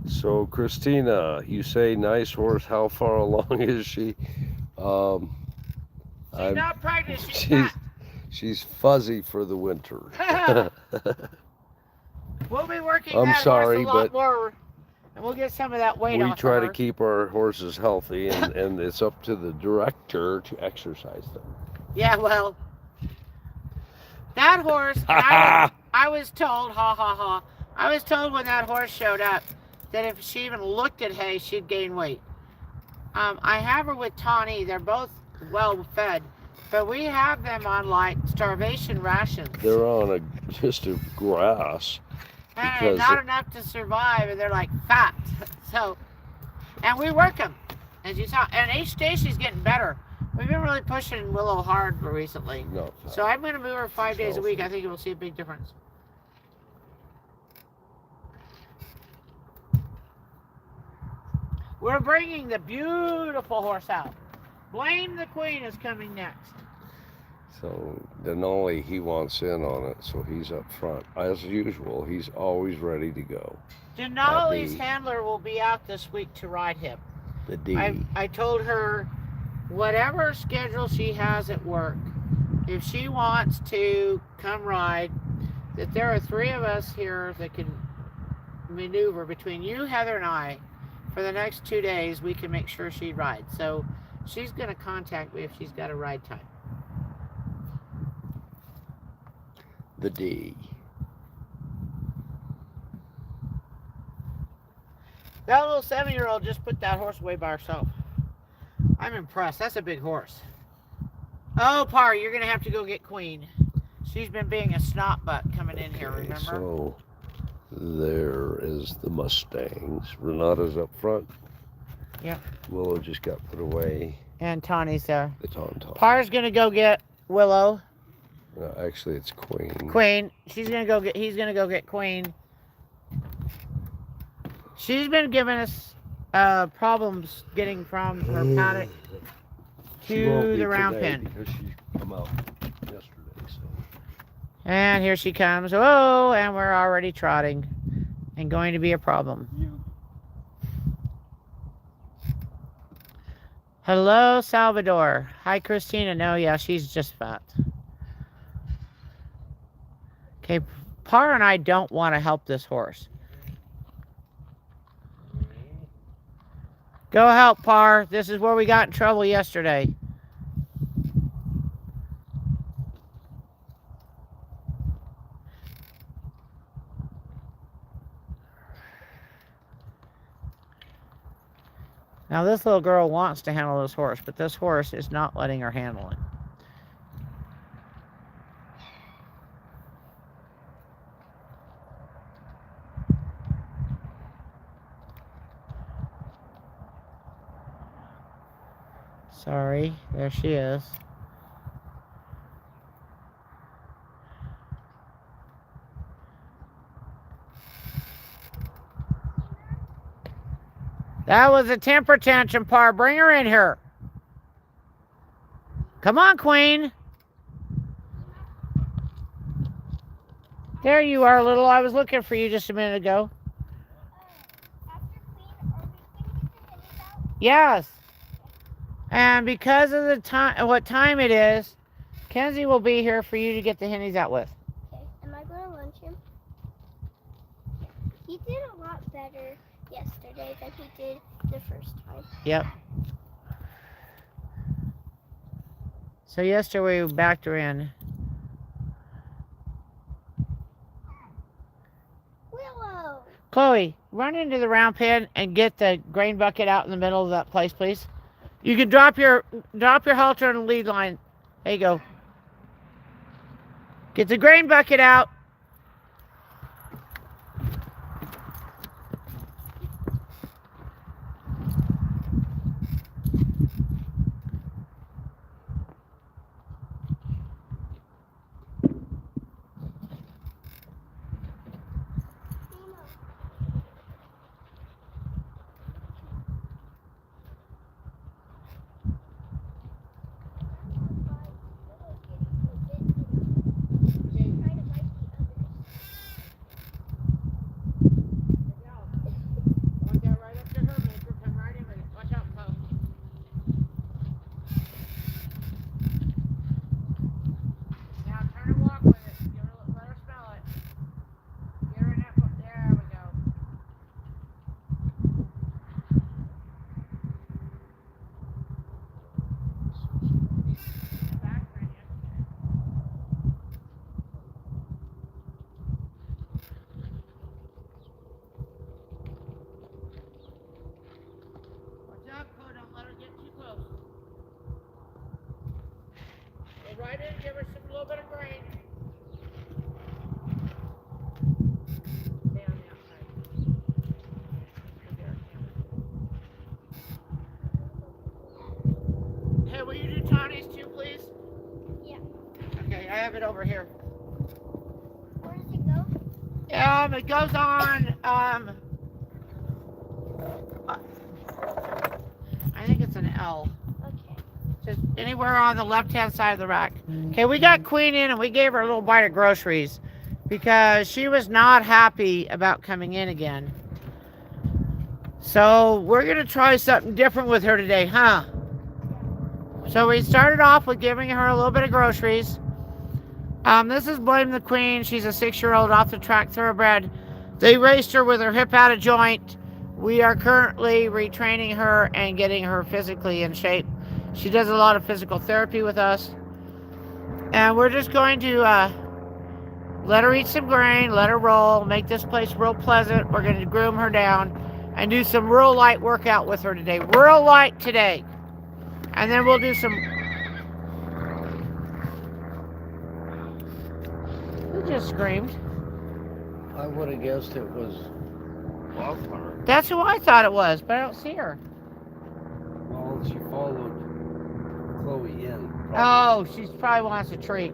So, Christina, you say nice horse. How far along is she? She's not pregnant. She's not. She's fuzzy for the winter. We'll be working I'm that sorry, horse a lot but more, and we'll get some of that weight we off try of to her. keep our horses healthy, and it's up to the director to exercise them. Yeah, well, that horse, I was told, ha ha ha, I was told when that horse showed up that if she even looked at hay, she'd gain weight. I have her with Tawny. They're both well fed, but we have them on like starvation rations. They're on just a grass. And not enough to survive, and they're like fat. So, and we work them, as you saw. And each day she's getting better. We've been really pushing Willow hard recently. No. So I'm going to move her 5 days a week. I think we'll see a big difference. We're bringing the beautiful horse out. Blame the Queen is coming next. So Denali, he wants in on it, so he's up front. As usual, he's always ready to go. Denali's handler will be out this week to ride him. The D. I told her whatever schedule she has at work, if she wants to come ride, that there are 3 of us here that can maneuver between you, Heather, and I. For the next 2 days, we can make sure she rides. So she's going to contact me if she's got a ride time. The D. That little 7-year-old just put that horse away by herself. I'm impressed. That's a big horse. Oh, Par, you're going to have to go get Queen. She's been being a snot butt coming in here, remember? So there is the Mustangs. Renata's up front. Yep. Willow just got put away. And Tawny's there. It's on top. Par's going to go get Willow. No, actually, it's Queen. Queen. He's going to go get Queen. She's been giving us problems getting from her paddock to the round pen. Because she come out yesterday. So. And here she comes. Oh, and we're already trotting and going to be a problem. Hello, Salvador. Hi, Christina. No, yeah, she's just fat. Okay, Par and I don't want to help this horse. Go help, Par. This is where we got in trouble yesterday. Now, this little girl wants to handle this horse, but this horse is not letting her handle it. Sorry, there she is. That was a temper tantrum, Par. Bring her in here. Come on, Queen. There you are, little. I was looking for you just a minute ago. After Queen, are we going to get the hennies out? Yes. And because of the time, what time it is, Kenzie will be here for you to get the hennies out with. Okay, am I going to lunch him? He did a lot better yesterday than he did the first time. Yep. So yesterday we backed her in. Willow! Chloe, run into the round pen and get the grain bucket out in the middle of that place, please. You can drop your halter on the lead line. There you go. Get the grain bucket out. Right in, give her some little bit of grain. Stay on the outside. Hey, will you do Tawny's too, please? Yeah. Okay, I have it over here. Where does it go? It goes on, I think it's an L. Okay. Just anywhere on the left-hand side of the rack. Okay, we got Queen in and we gave her a little bite of groceries because she was not happy about coming in again. So we're going to try something different with her today, huh? So we started off with giving her a little bit of groceries. This is Blame the Queen. She's a 6-year-old off-the-track thoroughbred. They raced her with her hip out of joint. We are currently retraining her and getting her physically in shape. She does a lot of physical therapy with us. And we're just going to let her eat some grain, let her roll, make this place real pleasant. We're going to groom her down and do some real light workout with her today. Real light today. And then we'll do some... Who just screamed? I would have guessed it was Wildflower. That's who I thought it was, but I don't see her. Well, she followed Chloe in. Oh, she probably wants a treat.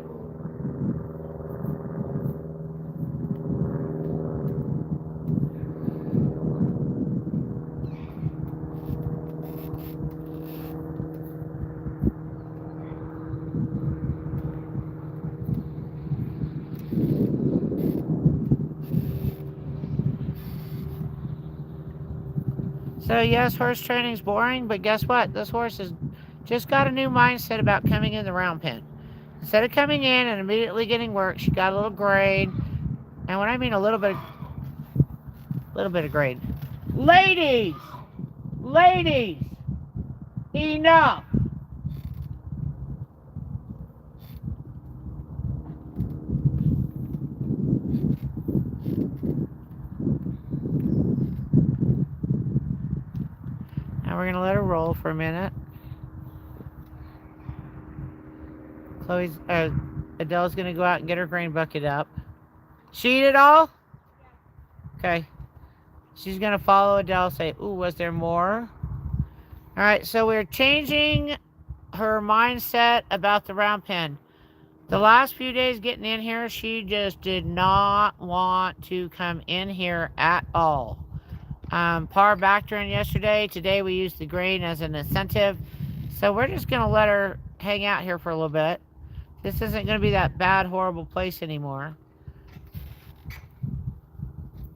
So yes, horse training's boring, but guess what? This horse has just got a new mindset about coming in the round pen. Instead of coming in and immediately getting work, she got a little grade. And when I mean a little bit of grade. Ladies! Ladies! Enough! Now we're going to let her roll for a minute. Adele's going to go out and get her grain bucket up. She eat it all? Okay. She's going to follow Adele, say, ooh, was there more? All right, so we're changing her mindset about the round pen. The last few days getting in here, she just did not want to come in here at all. Par backed her in yesterday. Today we used the grain as an incentive. So we're just going to let her hang out here for a little bit. This isn't going to be that bad, horrible place anymore.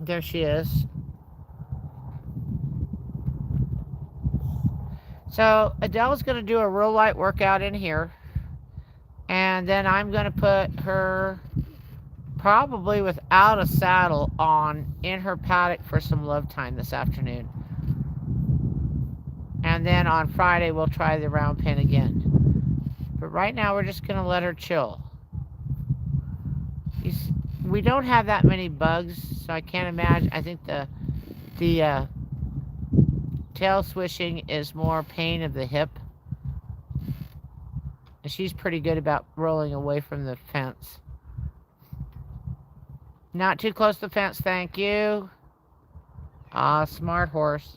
There she is. So Adele's going to do a real light workout in here. And then I'm going to put her, probably without a saddle, on in her paddock for some love time this afternoon. And then on Friday we'll try the round pen again. But right now we're just going to let her chill. We don't have that many bugs, so I can't imagine. I think the tail swishing is more pain of the hip. And she's pretty good about rolling away from the fence. Not too close to the fence, thank you. Ah, smart horse.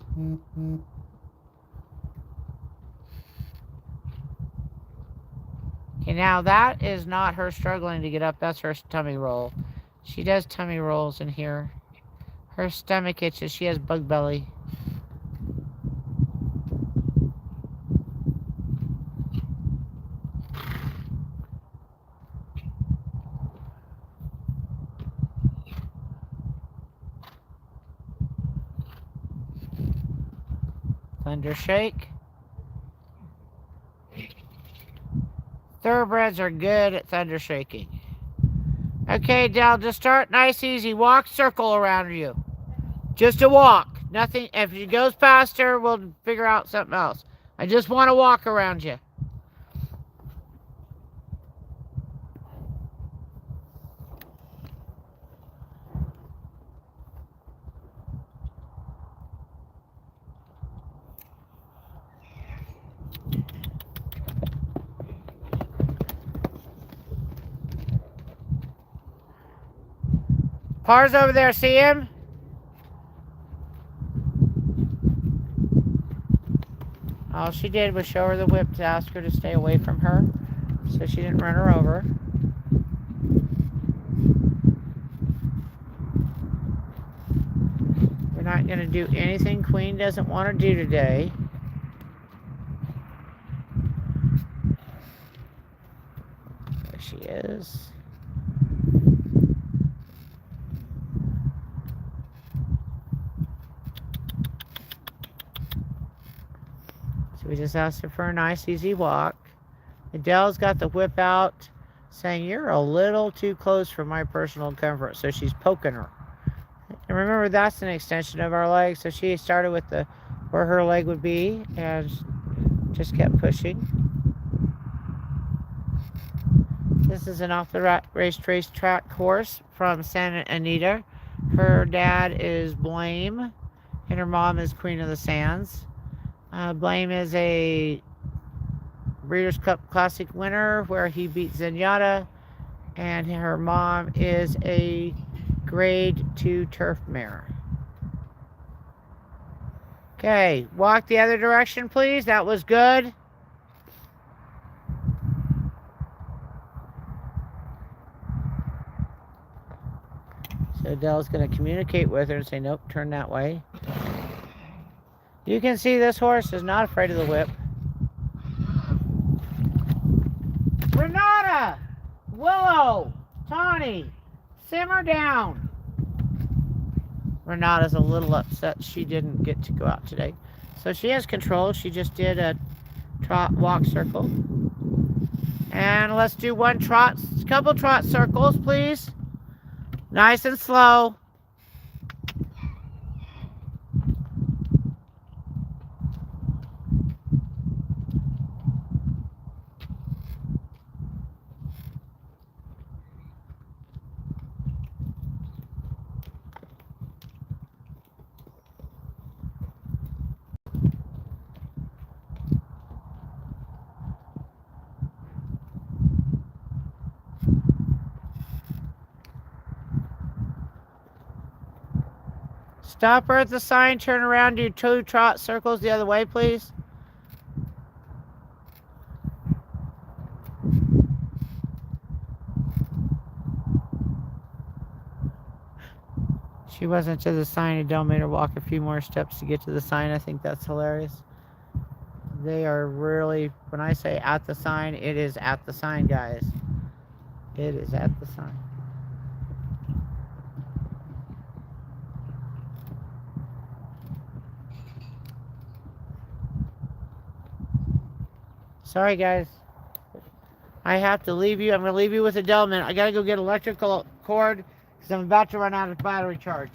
Okay, now that is not her struggling to get up. That's her tummy roll. She does tummy rolls in here. Her stomach itches. She has bug belly. Thunder shake. Thoroughbreds are good at thunder shaking. Okay, Dell, just start nice, easy. Walk, circle around you. Just a walk. Nothing. If she goes past her, we'll figure out something else. I just want to walk around you. Par's over there, see him? All she did was show her the whip to ask her to stay away from her, so she didn't run her over. We're not going to do anything Queen doesn't want to do today. There she is. So we just asked her for a nice, easy walk. Adele's got the whip out, saying, you're a little too close for my personal comfort. So she's poking her. And remember, that's an extension of our leg. So she started with where her leg would be and just kept pushing. This is an off-the-racetrack horse from Santa Anita. Her dad is Blame, and her mom is Queen of the Sands. Blame is a Breeders' Cup Classic winner where he beat Zenyatta, and her mom is a Grade 2 turf mare. Okay, walk the other direction, please. That was good. So Adele's going to communicate with her and say, nope, turn that way. You can see this horse is not afraid of the whip. Renata! Willow! Tawny! Simmer down! Renata's a little upset she didn't get to go out today. So she has control. She just did a trot walk circle. And let's do couple trot circles, please. Nice and slow. Stop her at the sign, turn around, do 2 trot circles the other way, please. She wasn't to the sign and don't make her walk a few more steps to get to the sign. I think that's hilarious. They are really, when I say at the sign, it is at the sign, guys. It is at the sign. Sorry, guys. I have to leave you. I'm going to leave you with a Delman. I got to go get electrical cord because I'm about to run out of battery charge.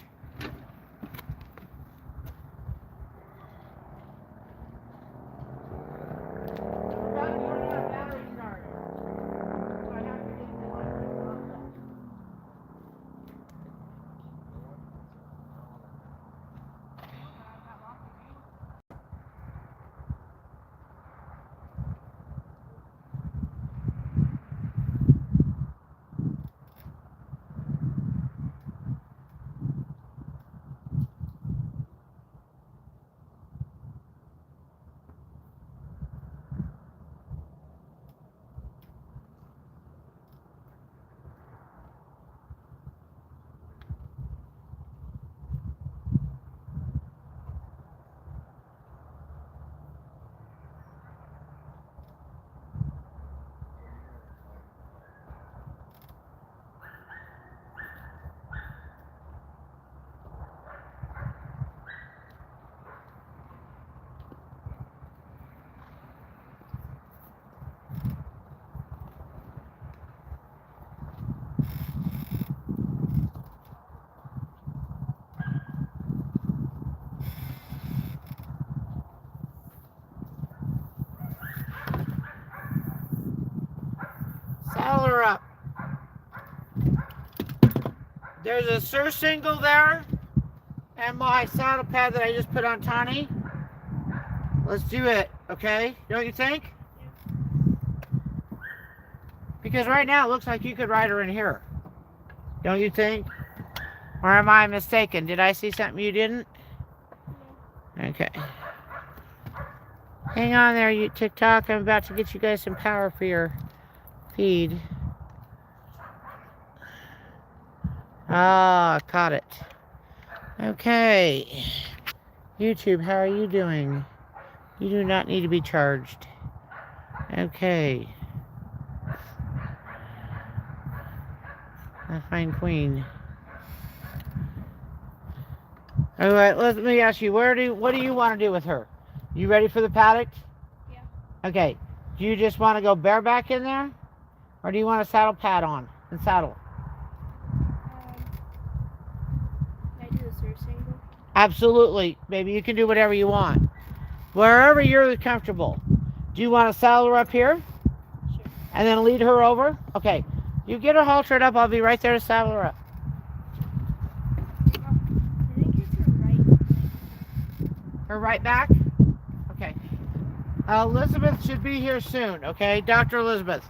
Saddle her up. There's a surcingle there and my saddle pad that I just put on Tawny. Let's do it, okay? Don't you think? Because right now it looks like you could ride her in here. Don't you think? Or am I mistaken? Did I see something you didn't? Okay. Hang on there, you TikTok. I'm about to get you guys some power for your feed. Ah, caught it. Okay. YouTube, how are you doing? You do not need to be charged. Okay. A fine queen. All right, let me ask you, what do you want to do with her? You ready for the paddock? Yeah. Okay. Do you just want to go bareback in there? Or do you want a saddle pad on and saddle? Can I do the surcingle? Absolutely. Baby, you can do whatever you want. Wherever you're comfortable. Do you want to saddle her up here? Sure. And then lead her over? Okay. You get her haltered up. I'll be right there to saddle her up. I think it's her right. Her right back? Okay. Elizabeth should be here soon, okay? Dr. Elizabeth.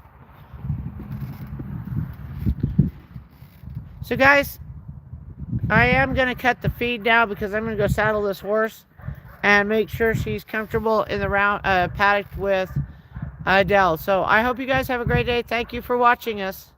So guys, I am going to cut the feed now because I'm going to go saddle this horse and make sure she's comfortable in the paddock with Adele. So I hope you guys have a great day. Thank you for watching us.